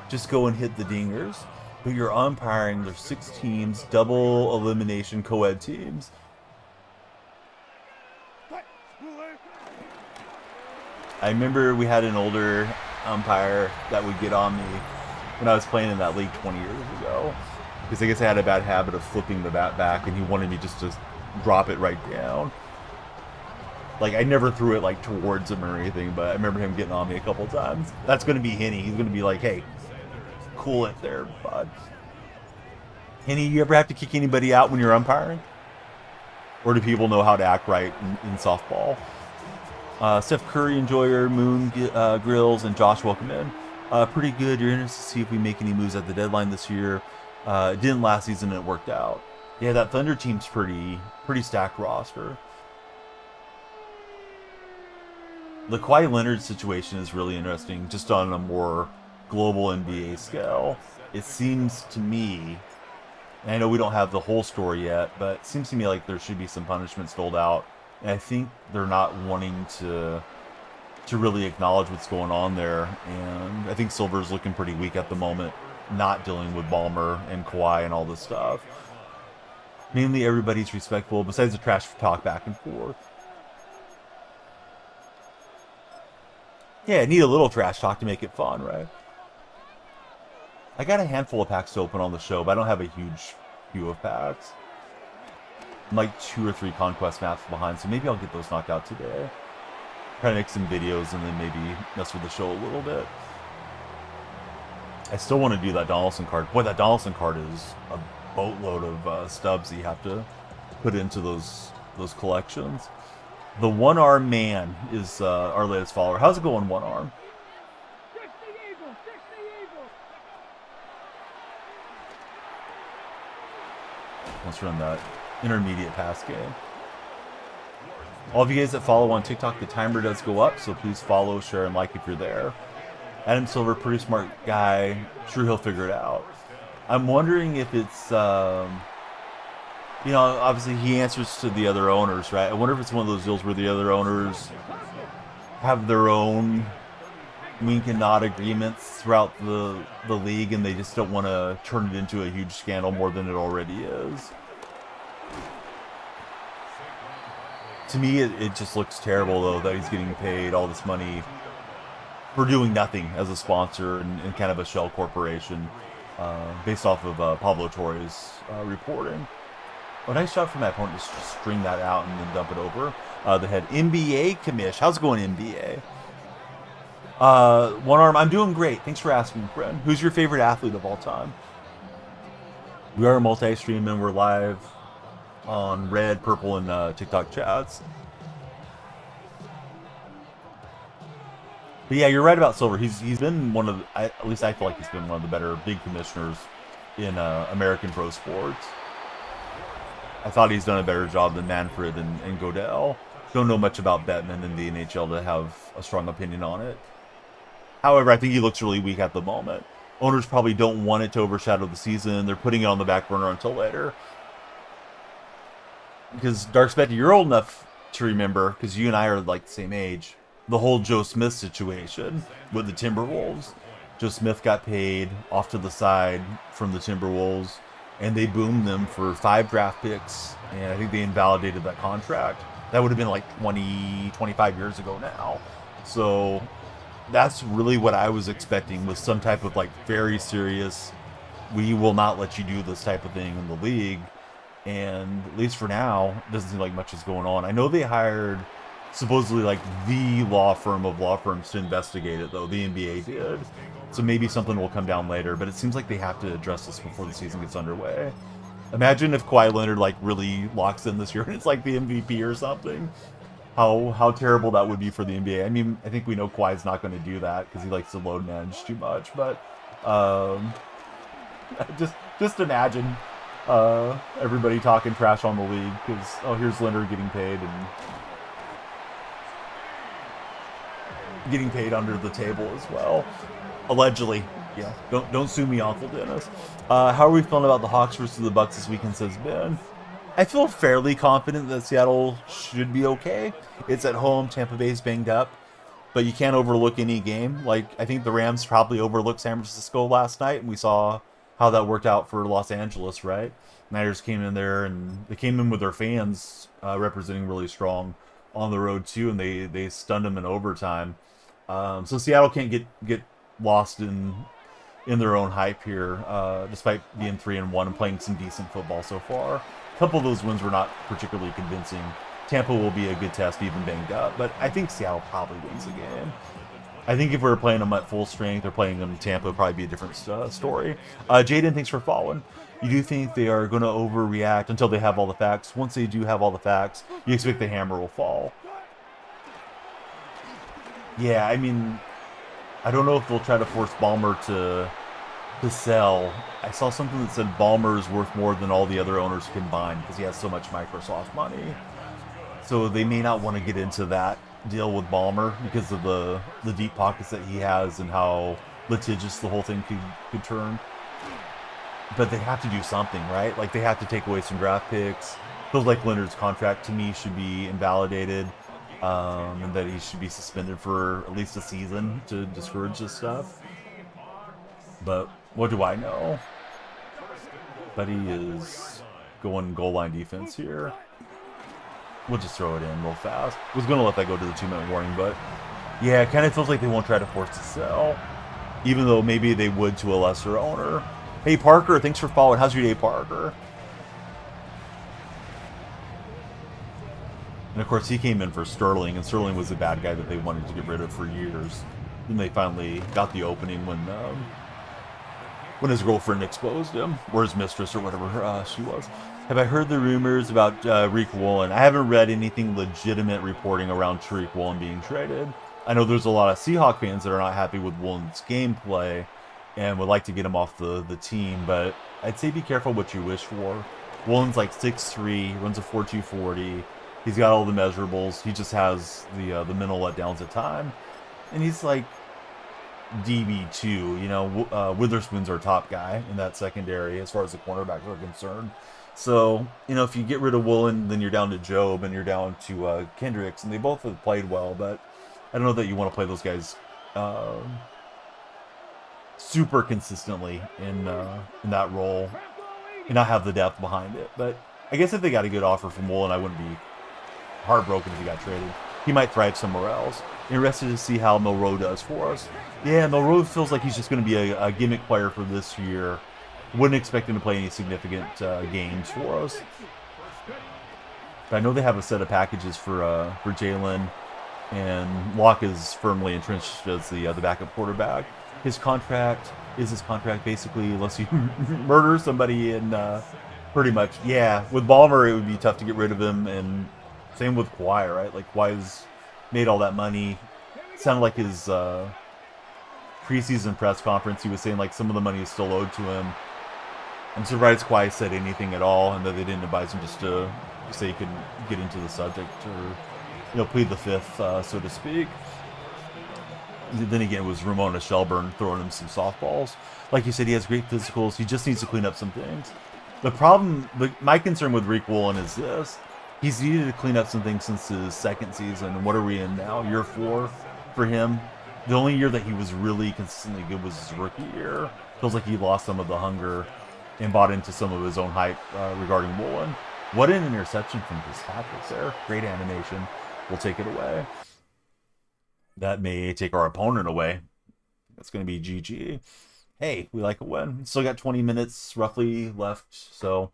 Just go and hit the dingers. But you're umpiring. There's 6 teams, double elimination co-ed teams. I remember we had an older umpire that would get on me when I was playing in that league 20 years ago. Because I guess I had a bad habit of flipping the bat back, and he wanted me just to drop it right down. Like, I never threw it, like, towards him or anything, but I remember him getting on me a couple times. That's going to be Henny. He's going to be like, hey, cool it there, bud. Henny, you ever have to kick anybody out when you're umpiring? Or do people know how to act right in softball? Steph Curry, Enjoyer, Moon, Grills, and Josh, welcome in. Pretty good. You're interested to see if we make any moves at the deadline this year. It didn't last season, and it worked out. Yeah, that Thunder team's pretty stacked roster. The Kawhi Leonard situation is really interesting, just on a more global NBA scale. It seems to me, and I know we don't have the whole story yet, but it seems to me like there should be some punishments doled out. And I think they're not wanting to really acknowledge what's going on there. And I think Silver's looking pretty weak at the moment, not dealing with Ballmer and Kawhi and all this stuff. Mainly everybody's respectful, besides the trash talk back and forth. Yeah, I need a little trash talk to make it fun, right? I got a handful of packs to open on the show, but I don't have a huge queue of packs. I'm like 2 or 3 conquest maps behind, so maybe I'll get those knocked out today. Try to make some videos and then maybe mess with the show a little bit. I still want to do that Donaldson card. Boy, that Donaldson card is a boatload of stubs that you have to put into those collections. The One Arm Man is our latest follower. How's it going, One Arm? Let's run that intermediate pass game. All of you guys that follow on TikTok, the timer does go up, so please follow, share, and like if you're there. Adam Silver, pretty smart guy. Sure, he'll figure it out. I'm wondering if it's, you know, obviously he answers to the other owners, right? I wonder if it's one of those deals where the other owners have their own wink and nod agreements throughout the league, and they just don't want to turn it into a huge scandal more than it already is. To me, it just looks terrible, though, that he's getting paid all this money for doing nothing as a sponsor and kind of a shell corporation, based off of Pablo Torre's reporting. Oh, nice shot from my opponent to string that out and then dump it over the head. NBA commish. How's it going, NBA? One Arm, I'm doing great. Thanks for asking, friend. Who's your favorite athlete of all time? We are multi-stream and we're live on Red, Purple, and TikTok chats. But yeah, you're right about Silver. He's been one of the, at least I feel like he's been one of the better big commissioners in American pro sports. I thought he's done a better job than Manfred and Godel. Don't know much about Bettman in the NHL to have a strong opinion on it. However, I think he looks really weak at the moment. Owners probably don't want it to overshadow the season. They're putting it on the back burner until later. Because, Dark Spectre, you're old enough to remember, because you and I are like the same age, the whole Joe Smith situation with the Timberwolves. Joe Smith got paid off to the side from the Timberwolves, and they boomed them for 5 draft picks, and I think they invalidated that contract. That would have been like 20, 25 years ago now. So that's really what I was expecting, was some type of like very serious, we will not let you do this type of thing in the league. And at least for now, it doesn't seem like much is going on. I know they hired supposedly like the law firm of law firms to investigate it, though. The NBA did. So maybe something will come down later, but it seems like they have to address this before the season gets underway. Imagine if Kawhi Leonard like really locks in this year and it's like the MVP or something. How terrible that would be for the NBA. I mean, I think we know Kawhi's not going to do that because he likes to load manage too much, but just imagine everybody talking trash on the league because, oh, here's Leonard getting paid and getting paid under the table as well, allegedly. Yeah, don't sue me, Uncle Dennis. How are we feeling about the Hawks versus the Bucks this weekend, says Ben? I feel fairly confident that Seattle should be okay. It's at home, Tampa Bay's banged up, but you can't overlook any game. Like, I think the Rams probably overlooked San Francisco last night, and we saw how that worked out for Los Angeles, right? Niners came in there, and they came in with their fans representing really strong. on the road too, and they stunned them in overtime. So Seattle can't get lost in their own hype here, despite being 3-1 and playing some decent football so far. A couple of those wins were not particularly convincing. Tampa will be a good test, even banged up, but I think Seattle probably wins the game. I think if we were playing them at full strength or playing them in Tampa, it would probably be a different story. Jaden, thanks for following. You do think they are going to overreact until they have all the facts. Once they do have all the facts, you expect the hammer will fall. Yeah, I mean, I don't know if they'll try to force Ballmer to sell. I saw something that said Ballmer is worth more than all the other owners combined because he has so much Microsoft money. So they may not want to get into that deal with Ballmer because of the deep pockets that he has and how litigious the whole thing could turn. But they have to do something, right? Like, they have to take away some draft picks. Feels like Leonard's contract, to me, should be invalidated. And that he should be suspended for at least a season to discourage this stuff. But what do I know? But he is going goal line defense here. We'll just throw it in real fast. Was going to let that go to the 2-minute warning, but yeah, it kind of feels like they won't try to force to sell, even though maybe they would to a lesser owner. Hey, Parker, thanks for following. How's your day, Parker? And of course, he came in for Sterling, and Sterling was a bad guy that they wanted to get rid of for years. Then they finally got the opening when his girlfriend exposed him, or his mistress, or whatever she was. Have I heard the rumors about Tariq Woolen? I haven't read anything legitimate reporting around Tariq Woolen being traded. I know there's a lot of Seahawk fans that are not happy with Woolen's gameplay and would like to get him off the team, but I'd say be careful what you wish for. Woolen's like 6'3", runs a 4.2 40. He's got all the measurables. He just has the mental letdowns at time. And he's like DB2, you know. Witherspoon's our top guy in that secondary as far as the cornerbacks are concerned. So, you know, if you get rid of Woolen, then you're down to Job and you're down to Kendricks, and they both have played well, but I don't know that you want to play those guys super consistently in that role and not have the depth behind it. But I guess if they got a good offer from Woolen, I wouldn't be heartbroken if he got traded. He might thrive somewhere else. Interested to see how Milroe does for us. Yeah, Milroe feels like he's just going to be a gimmick player for this year. Wouldn't expect him to play any significant games for us. But I know they have a set of packages for Jalen, and Locke is firmly entrenched as the backup quarterback. His contract basically unless you murder somebody in pretty much. Yeah, with Ballmer it would be tough to get rid of him, and same with Kawhi, right? Like, Kawhi's made all that money. Sounded like his preseason press conference, he was saying like some of the money is still owed to him. I'm surprised Kawhi said anything at all, and that they didn't advise him just to say he could get into the subject or, you know, plead the fifth, so to speak. Then again, it was Ramona Shelburne throwing him some softballs. Like you said, he has great physicals. He just needs to clean up some things. The problem, my concern with Tariq Woolen is this. He's needed to clean up some things since his second season. And what are we in now? Year 4 for him. The only year that he was really consistently good was his rookie year. Feels like he lost some of the hunger and bought into some of his own hype regarding Woolen. What an interception from Fitzpatrick there. Great animation. We'll take it away. That may take our opponent away. That's going to be GG. Hey, we like a win. Still got 20 minutes roughly left, so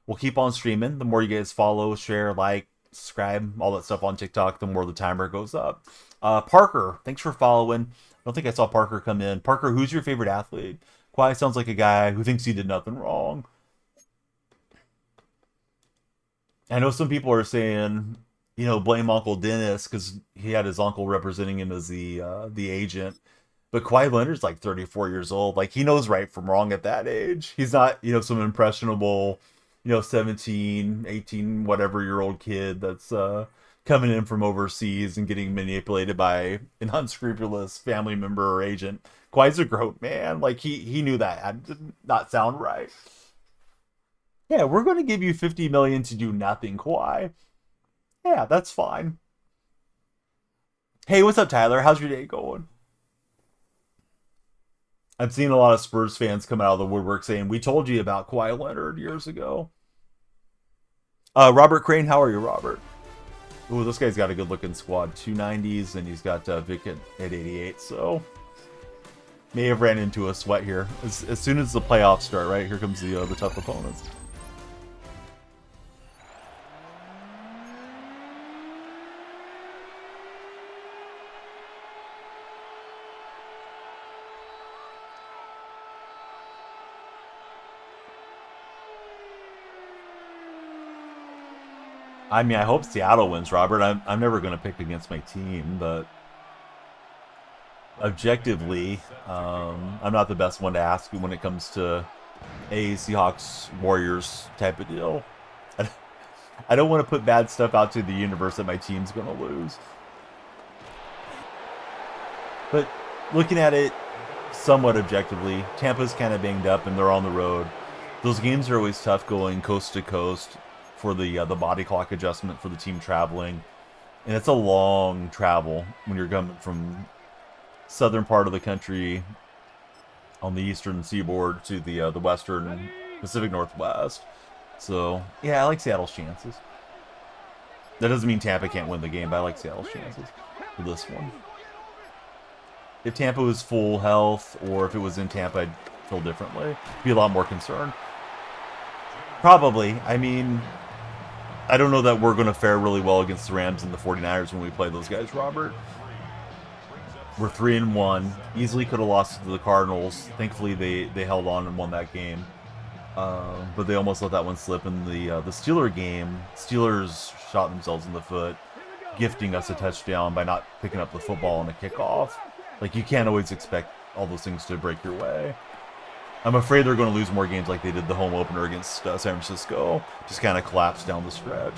we'll keep on streaming. The more you guys follow, share, like, subscribe, all that stuff on TikTok, the more the timer goes up. Parker, thanks for following. I don't think I saw Parker come in. Parker, who's your favorite athlete? Kawhi sounds like a guy who thinks he did nothing wrong. I know some people are saying, you know, blame Uncle Dennis because he had his uncle representing him as the agent. But Kawhi Leonard's like 34 years old. Like, he knows right from wrong at that age. He's not, you know, some impressionable, you know, 17, 18, whatever-year-old kid that's coming in from overseas and getting manipulated by an unscrupulous family member or agent. Kawhi's a grown man. Like, he knew that did not sound right. Yeah, we're going to give you $50 million to do nothing, Kawhi. Yeah, that's fine. Hey, what's up, Tyler? How's your day going? I've seen a lot of Spurs fans come out of the woodwork saying, we told you about Kawhi Leonard years ago. Robert Crane, how are you, Robert? Ooh, this guy's got a good looking squad. 290s, and he's got Vic at 88, so may have ran into a sweat here. As soon as the playoffs start, right? Here comes the tough opponents. I mean, I hope Seattle wins, Robert. I'm never going to pick against my team, but objectively, I'm not the best one to ask when it comes to a Seahawks Warriors type of deal. I don't want to put bad stuff out to the universe that my team's going to lose. But looking at it somewhat objectively, Tampa's kind of banged up and they're on the road. Those games are always tough going coast to coast for the body clock adjustment for the team traveling. And it's a long travel when you're coming from southern part of the country on the eastern seaboard to the western Pacific Northwest. So, yeah, I like Seattle's chances. That doesn't mean Tampa can't win the game, but I like Seattle's chances for this one. If Tampa was full health, or if it was in Tampa, I'd feel differently. Be a lot more concerned. Probably. I mean, I don't know that we're going to fare really well against the Rams and the 49ers when we play those guys, Robert. We're 3-1. Easily could have lost to the Cardinals. Thankfully, they held on and won that game. But they almost let that one slip in the Steeler game. Steelers shot themselves in the foot, gifting us a touchdown by not picking up the football on a kickoff. Like, you can't always expect all those things to break your way. I'm afraid they're going to lose more games like they did the home opener against San Francisco. Just kind of collapse down the stretch.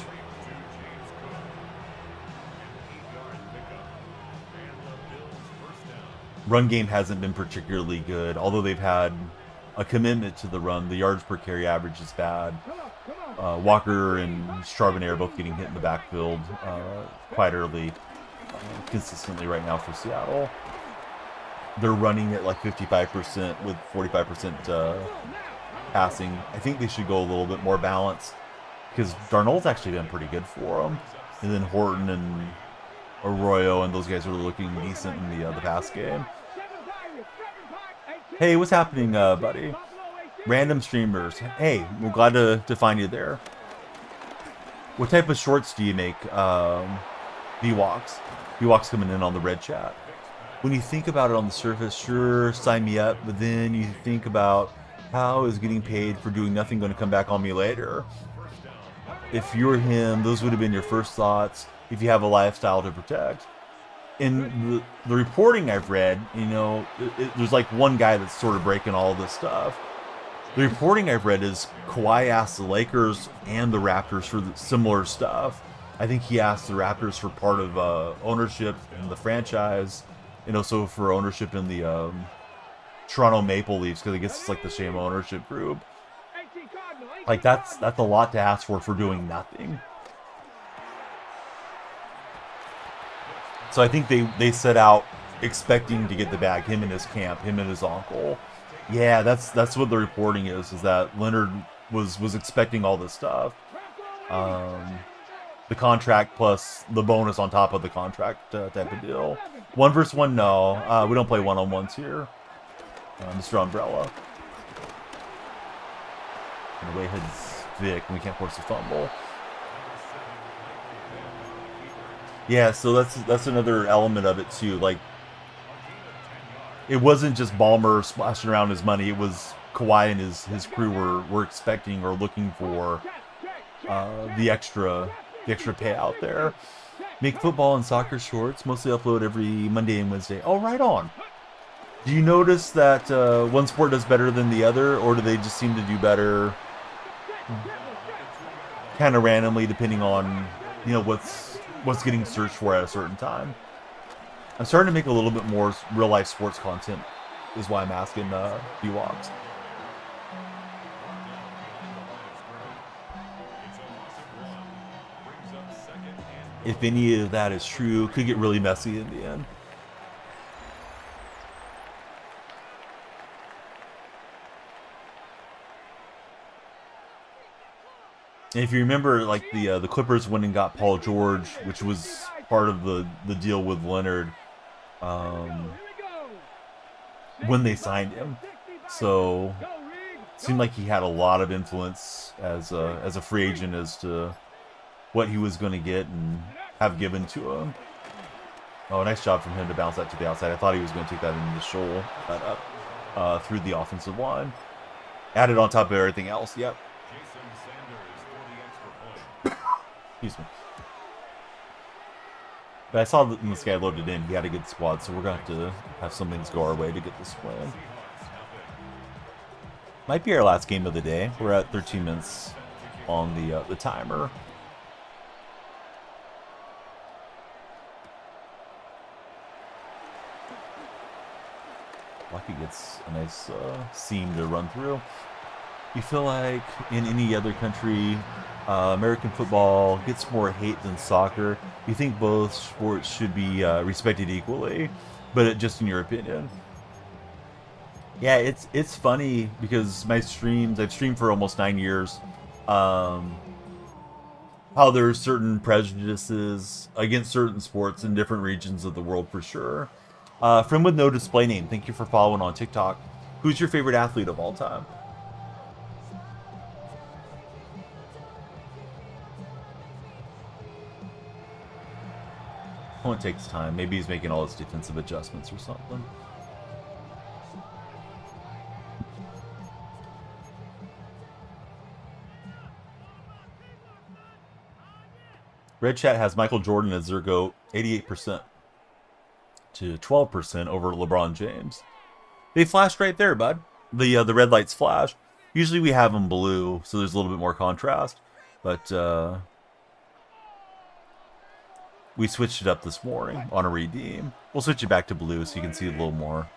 Run game hasn't been particularly good, although they've had a commitment to the run. The yards per carry average is bad. Walker and Charbonnet are both getting hit in the backfield quite early, consistently right now for Seattle. They're running at like 55% with 45% passing. I think they should go a little bit more balanced because Darnold's actually been pretty good for them. And then Horton and Arroyo and those guys are looking decent in the pass game. Hey, what's happening, buddy? Random streamers. Hey, we're glad to find you there. What type of shorts do you make, VWalks? VWalks coming in on the red chat. When you think about it on the surface, sure, sign me up. But then you think about how is getting paid for doing nothing going to come back on me later? If you're him, those would have been your first thoughts if you have a lifestyle to protect. In the reporting I've read, you know, there's like one guy that's sort of breaking all this stuff. The reporting I've read is Kawhi asked the Lakers and the Raptors for similar stuff. I think he asked the Raptors for part of ownership in the franchise, and also for ownership in the Toronto Maple Leafs, because I guess it's like the same ownership group. Like that's a lot to ask for doing nothing. So I think they set out expecting to get the bag, him and his camp, him and his uncle. Yeah, that's what the reporting is that Leonard was expecting all this stuff. The contract plus the bonus on top of the contract type of deal. 1 versus 1, no. We don't play one-on-ones here. Mr. Umbrella. And away heads Vic, and we can't force a fumble. Yeah, so that's another element of it too. Like, it wasn't just Ballmer splashing around his money. It was Kawhi and his crew were expecting or looking for the extra payout there. Make football and soccer shorts. Mostly upload every Monday and Wednesday. Oh, right on. Do you notice that one sport does better than the other, or do they just seem to do better kind of randomly depending on, you know, what's getting searched for at a certain time? I'm starting to make a little bit more real life sports content, is why I'm asking VWalks. If any of that is true, could get really messy in the end. And if you remember, like the Clippers went and got Paul George, which was part of the deal with Leonard when they signed him. So it seemed like he had a lot of influence as a free agent as to what he was going to get and have given to him. Oh, nice job from him to bounce that to the outside. I thought he was going to take that in the shoal, that up through the offensive line. Added on top of everything else. Yep. Excuse me. But I saw that when this guy loaded in, he had a good squad, so we're going to have to have some things go our way to get this win. Might be our last game of the day. We're at 13 minutes on the timer. Lucky gets a nice seam to run through. You feel like in any other country, American football gets more hate than soccer. You think both sports should be respected equally, but just in your opinion. Yeah, it's funny because my streams, I've streamed for almost 9 years. How there's certain prejudices against certain sports in different regions of the world for sure. Friend with no display name, thank you for following on TikTok. Who's your favorite athlete of all time? Oh, it takes time. Maybe he's making all his defensive adjustments or something. Red Chat has Michael Jordan as their GOAT, 88% to 12% over LeBron James. They flashed right there, bud. The red lights flash. Usually we have them blue, so there's a little bit more contrast. But we switched it up this morning on a redeem. We'll switch it back to blue so you can see a little more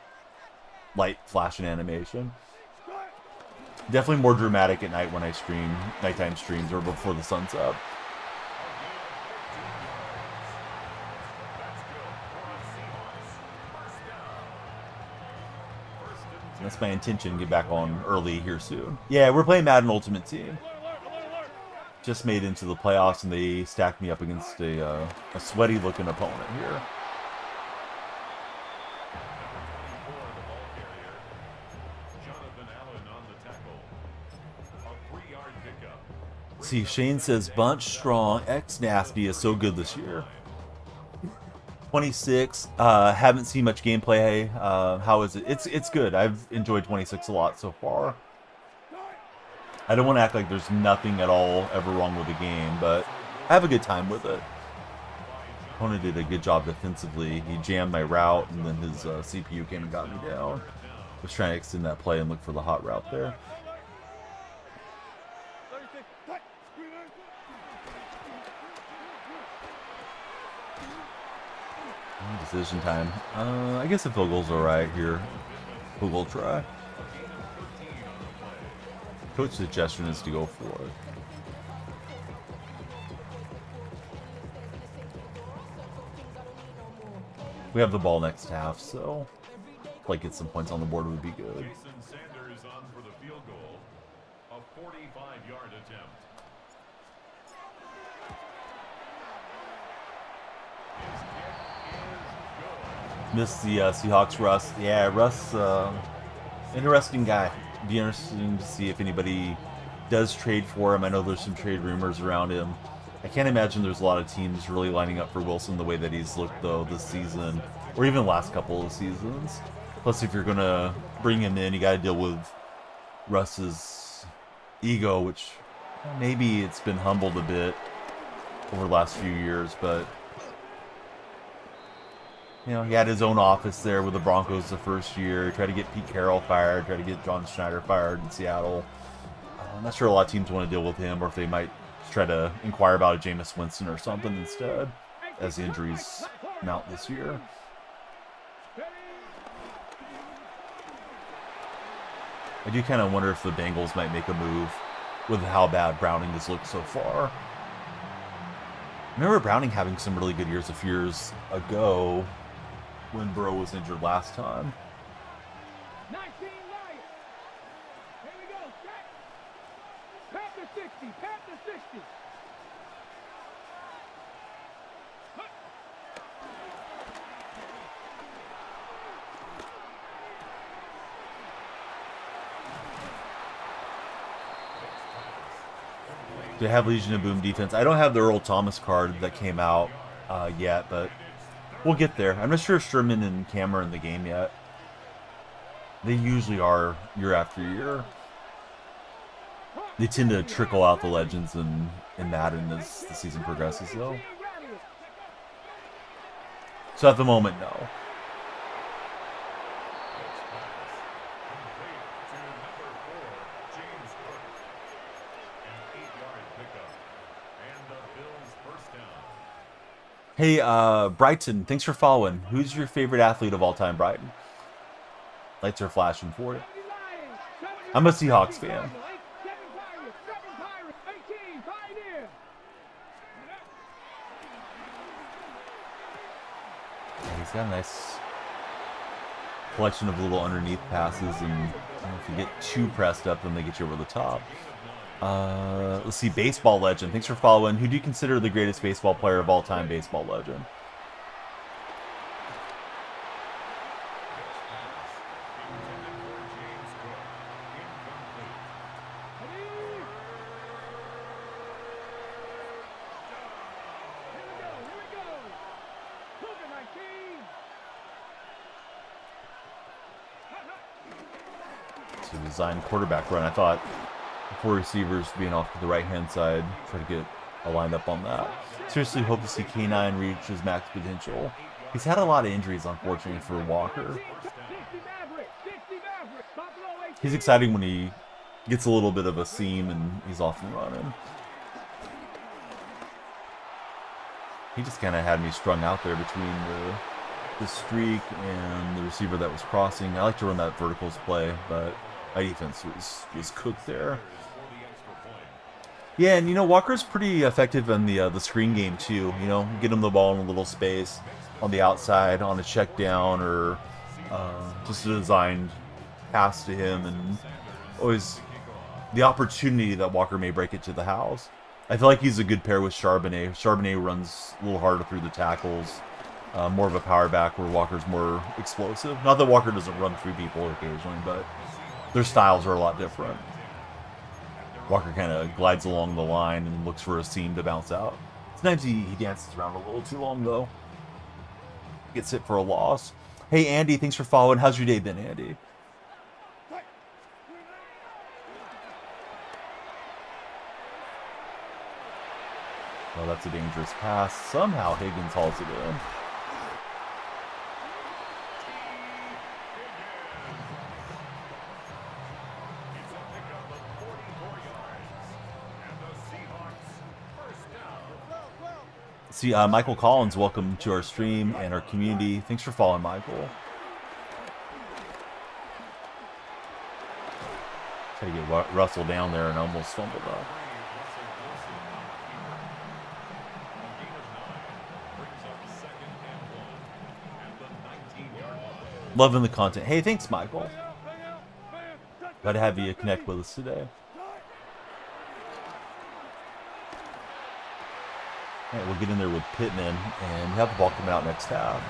light flashing animation. Definitely more dramatic at night when I stream, nighttime streams, or before the sun's up. That's my intention, get back on early here soon. Yeah, we're playing Madden Ultimate Team. Just made into the playoffs, and they stacked me up against a sweaty-looking opponent here. See, Shane says, Bunch Strong, X Nasty is so good this year. 26, haven't seen much gameplay. How is it? It's good. I've enjoyed 26 a lot so far. I don't want to act like there's nothing at all ever wrong with the game, but I have a good time with it. Opponent did a good job defensively. He jammed my route, and then his CPU came and got me down. Was trying to extend that play and look for the hot route there. Decision time. I guess a field goal's alright here. Field goal try. Coach's suggestion is to go for it. We have the ball next half, so like get some points on the board would be good. Jason Sanders on for the field goal. A 45-yard attempt. Missed the Seahawks Russ. Yeah, Russ, interesting guy. Be interesting to see if anybody does trade for him. I know there's some trade rumors around him. I can't imagine there's a lot of teams really lining up for Wilson the way that he's looked, though, this season, or even the last couple of seasons. Plus, if you're going to bring him in, you got to deal with Russ's ego, which maybe it's been humbled a bit over the last few years, but you know, he had his own office there with the Broncos the first year. He tried to get Pete Carroll fired, tried to get John Schneider fired in Seattle. I'm not sure a lot of teams want to deal with him, or if they might try to inquire about a Jameis Winston or something instead, as the injuries mount this year. I do kind of wonder if the Bengals might make a move with how bad Browning has looked so far. I remember Browning having some really good years a few years ago when Burrow was injured last time. Do they have Legion of Boom defense? I don't have the Earl Thomas card that came out yet, but we'll get there. I'm not sure if Sherman and Cam are in the game yet. They usually are year after year. They tend to trickle out the legends in Madden as the season progresses, though. So at the moment, no. Hey, Brighton, thanks for following. Who's your favorite athlete of all time, Brighton? Lights are flashing for you. I'm a Seahawks fan. Yeah, he's got a nice collection of little underneath passes, and if you get too pressed up, then they get you over the top. Let's see, baseball legend. Thanks for following. Who do you consider the greatest baseball player of all time? Baseball legend. To design quarterback run, I thought 4 receivers being off to the right-hand side, try to get a line up on that. Seriously hope to see K9 reach his max potential. He's had a lot of injuries, unfortunately, for Walker. He's exciting when he gets a little bit of a seam and he's off and running. He just kind of had me strung out there between the streak and the receiver that was crossing. I like to run that verticals play, but my defense was cooked there. Yeah, and you know, Walker's pretty effective in the screen game too. You know, get him the ball in a little space on the outside, on a check down, or just a designed pass to him, and always the opportunity that Walker may break it to the house. I feel like he's a good pair with Charbonnet. Charbonnet runs a little harder through the tackles, more of a power back, where Walker's more explosive. Not that Walker doesn't run through people occasionally, but their styles are a lot different. Walker kind of glides along the line and looks for a seam to bounce out. Sometimes he dances around a little too long, though. Gets hit for a loss. Hey, Andy, thanks for following. How's your day been, Andy? Oh, that's a dangerous pass. Somehow Higgins hauls it in. See, Michael Collins, welcome to our stream and our community. Thanks for following, Michael. Try to get Russell down there and almost fumbled up. Loving the content. Hey, thanks, Michael. Glad to have you connect with us today. All right, we'll get in there with Pittman, and have the ball coming out next half.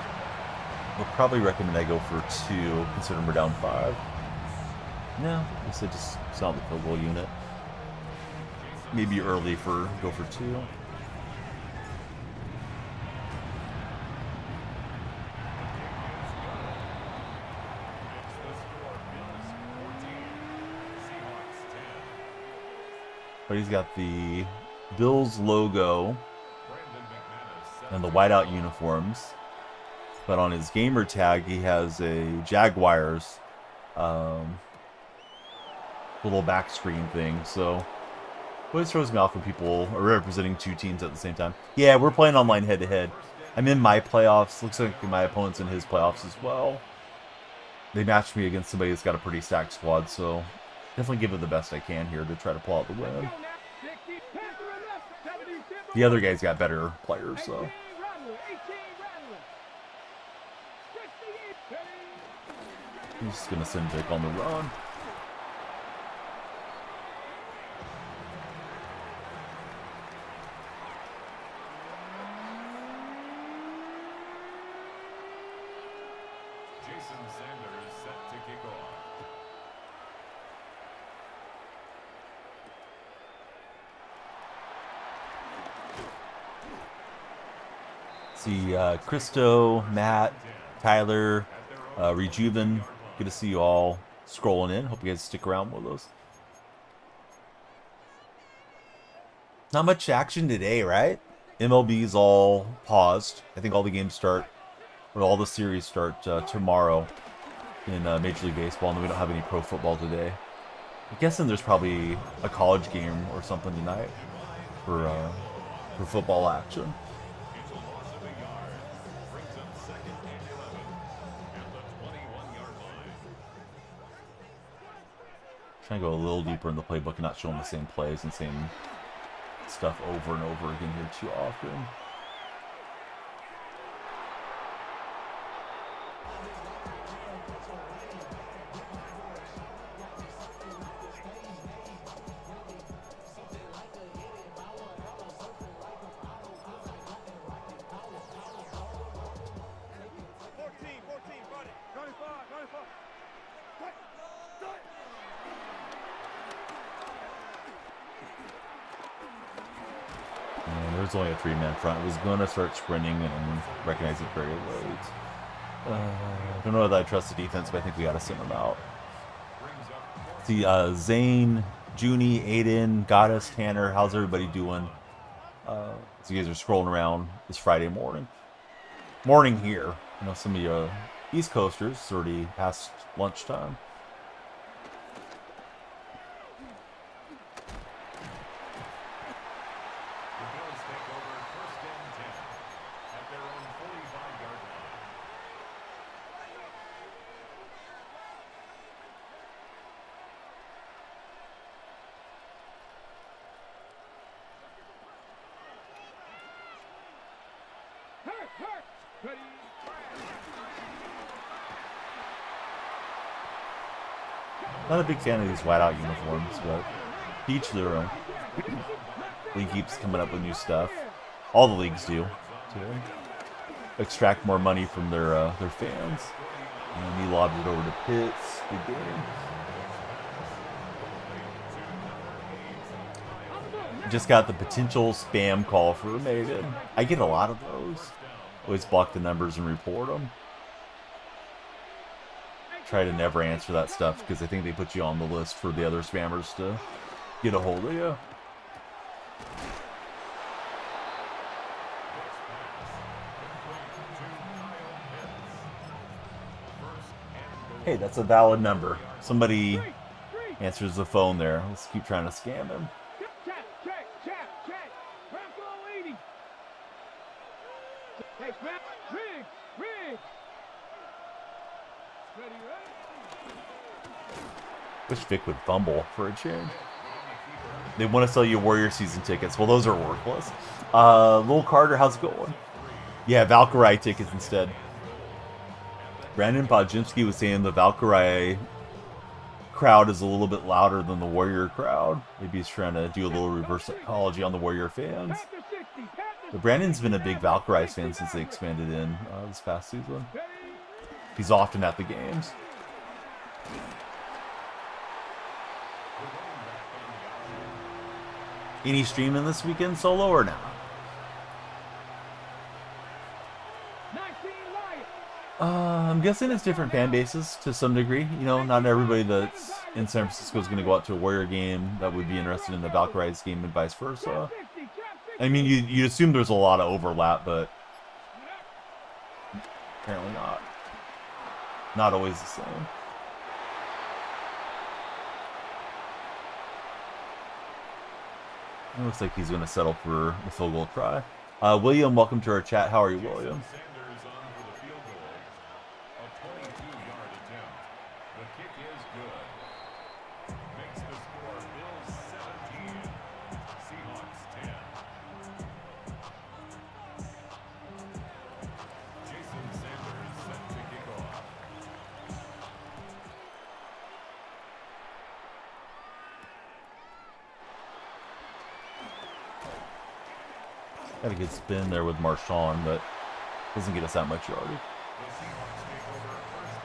We'll probably recommend I go for 2, considering we're down 5. No, I guess I just saw the field goal unit. Maybe early for go for 2. But he's got the Bills logo and the whiteout uniforms, but on his gamer tag he has a Jaguars little back screen thing. So always throws me off when people are representing 2 teams at the same time. Yeah, we're playing online head to head. I'm in my playoffs. Looks like my opponent's in his playoffs as well. They matched me against somebody that's got a pretty stacked squad, so definitely give it the best I can here to try to pull out the win. The other guy's got better players, so. He's just going to send Vic on the run. Jason Sanders set to kick off. See Christo, Matt, Tyler, Rejuven. Good to see you all scrolling in. Hope you guys stick around with us. Not much action today, right? MLB's all paused. I think all the games start, or all the series start tomorrow in Major League Baseball, and then we don't have any pro football today. I'm guessing there's probably a college game or something tonight for football action. It's a loss of a yard. Brings up second and 11 at the 21-yard line. Trying to go a little deeper in the playbook and not showing the same plays and same stuff over and over again here too often. There's only a 3-man front. I was going to start sprinting and recognize it very late. I don't know that I trust the defense, but I think we got to send them out. See, Zane, Junie, Aiden, Goddess, Tanner, how's everybody doing? So you guys are scrolling around this Friday morning. Morning here. I know some of you East Coasters, it's already past lunchtime. Not a big fan of these whiteout uniforms, but each their own. League keeps coming up with new stuff. All the leagues do to extract more money from their fans. And he lobbed it over to Pitts. Good game. Just got the potential spam call for Megan. I get a lot of those. Always block the numbers and report them. Try to never answer that stuff because I think they put you on the list for the other spammers to get a hold of you. Hey, that's a valid number. Somebody answers the phone there. Let's keep trying to scam him. Wish Vic would fumble for a change. They want to sell you Warrior season tickets. Well, those are worthless. Lil Carter, how's it going? Yeah, Valkyrie tickets instead. Brandon Podjimski was saying the Valkyrie crowd is a little bit louder than the Warrior crowd. Maybe he's trying to do a little reverse psychology on the Warrior fans. But Brandon's been a big Valkyrie fan since they expanded in this past season. He's often at the games. Any streaming this weekend solo or not? I'm guessing it's different fan bases to some degree. You know, not everybody that's in San Francisco is going to go out to a Warrior game that would be interested in the Valkyries game and vice versa. I mean, you'd assume there's a lot of overlap, but apparently not. Not always the same. It looks like he's going to settle for the field goal try. William, welcome to our chat. How are you, William? Sanders on for the field goal. A 22-yard attempt. The kick is good. Makes the score Bills 17, Seahawks 10. Jason Sanders set to kick off. Got a good spin there with Marshawn, but doesn't get us that much yardage. The Seahawks take over first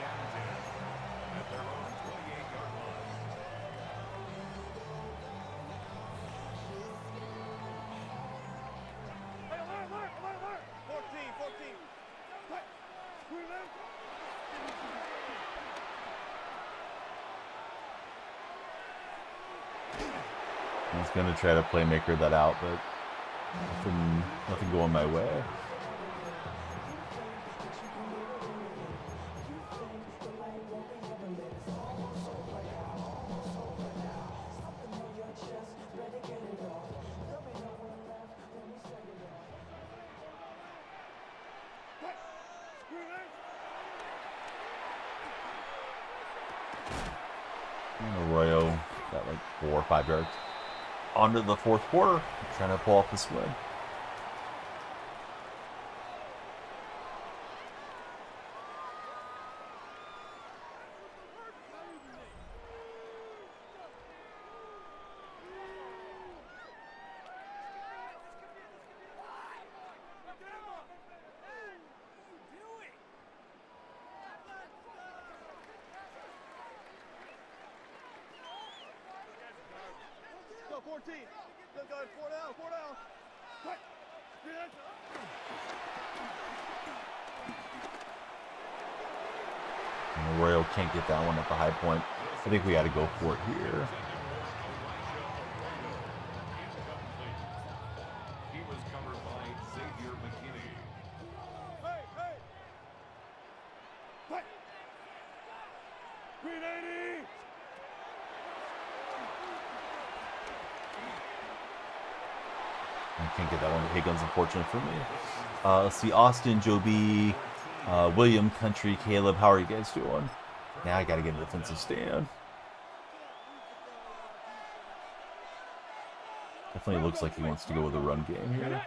I was gonna try to playmaker that out, but nothing going my way. Arroyo got like 4 or 5 yards. On to the fourth quarter, trying to pull off this win. Go 14. Still going 4 down, 4 down. Quick. Arroyo can't get that one at the high point. I think we got to go for it here. He was covered by Xavier McKinney. Hey, hey. Quick. 380. I can't get that one to Higgins, unfortunate for me. Let's see, Austin, Joe B, William, Country, Caleb, how are you guys doing? Now I got to get a defensive stand. Definitely looks like he wants to go with a run game here.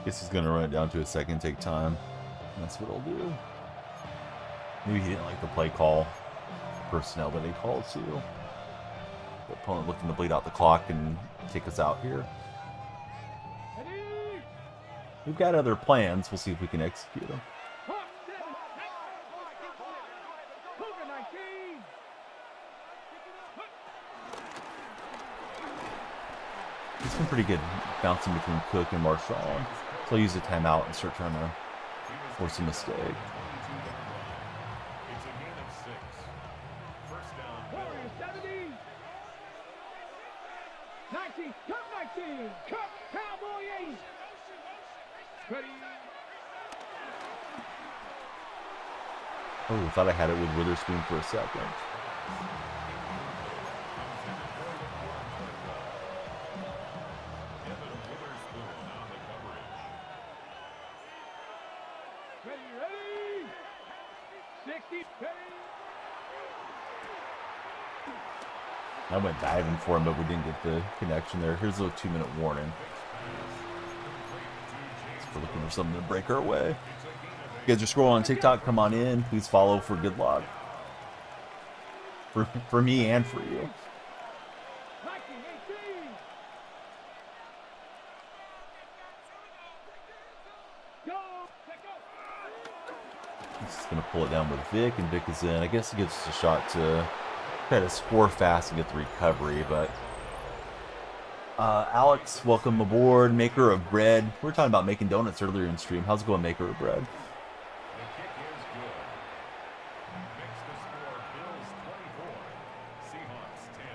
Guess he's gonna run it down to a second, take time. And that's what I'll do. Maybe he didn't like the play call personnel that he called to. The opponent looking to bleed out the clock and take us out here. We've got other plans. We'll see if we can execute them. He's been pretty good bouncing between Cook and Marshall. So I'll use a timeout and start trying to force a mistake. It's a gain of 6. First down. Warriors 70. 19. Cup 19. Cup Cowboy 80. Ready. Oh, thought I had it with Witherspoon for a second. I went diving for him, but we didn't get the connection there. Here's a 2-minute warning. So we're looking for something to break our way. You guys are scrolling on TikTok, come on in. Please follow for good luck. For me and for you. He's just going to pull it down with Vic, and Vic is in. I guess it gives us a shot to try to score fast and get the recovery, but Alex, welcome aboard. Maker of bread. We were talking about making donuts earlier in stream. How's it going, maker of bread? The kick is good. Makes the score Bills 24, Seahawks 10.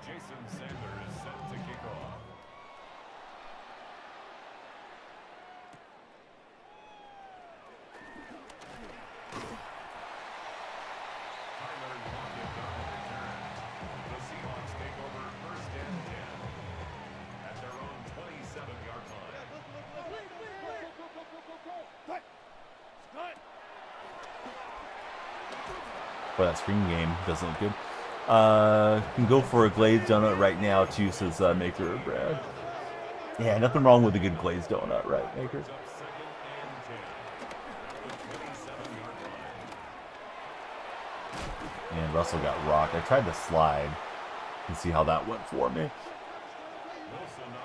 Jason Sander is set to kick off. Tyler Lockett on the return. The Seahawks take over first and 10 at their own 27-yard line. Boy, that screen game doesn't look good. Can go for a glazed donut right now too, says Maker of Bread. Yeah, nothing wrong with a good glazed donut, right, Maker? Up second and 10. The 27 And Russell got rocked. I tried to slide and see how that went for me.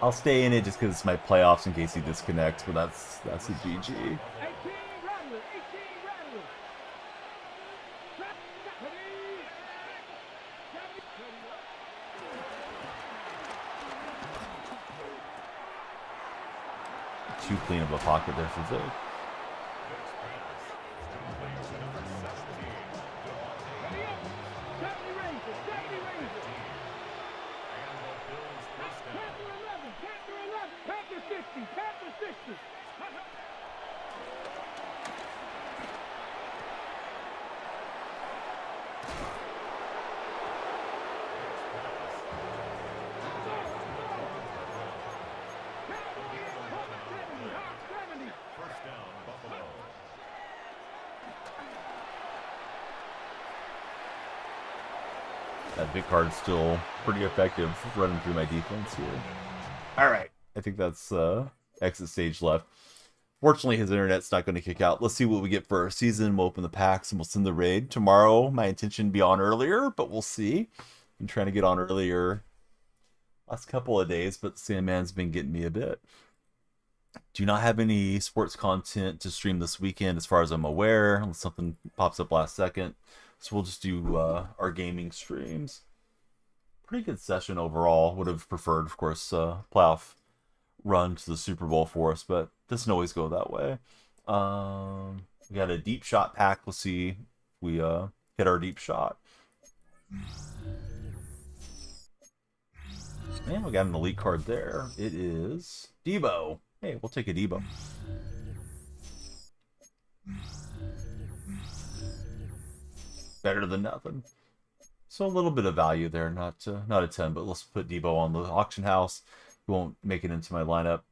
I'll stay in it just because it's my playoffs in case he disconnects, but that's a GG. Too clean of a pocket there for Vic. That big card's still pretty effective running through my defense here. All right. I think that's exit stage left. Fortunately, his internet's not going to kick out. Let's see what we get for our season. We'll open the packs and we'll send the raid. Tomorrow, my intention to be on earlier, but we'll see. I'm trying to get on earlier last couple of days, but Sandman's been getting me a bit. Do not have any sports content to stream this weekend as far as I'm aware, unless something pops up last second. So we'll just do our gaming streams. Pretty good session overall. Would have preferred, of course, playoff run to the Super Bowl for us, but doesn't always go that way. We got a deep shot pack. Let's see if we hit our deep shot. And we got an elite card there. It is Debo. Hey, we'll take a Debo. Better than nothing. So a little bit of value there, not a 10, but let's put Debo on the auction house. He won't make it into my lineup.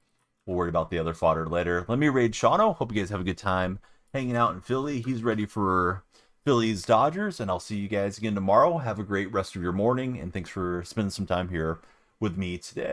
We'll worry about the other fodder later. Let me raid Shawno. Hope you guys have a good time hanging out in Philly. He's ready for Phillies Dodgers, and I'll see you guys again tomorrow. Have a great rest of your morning, and thanks for spending some time here with me today.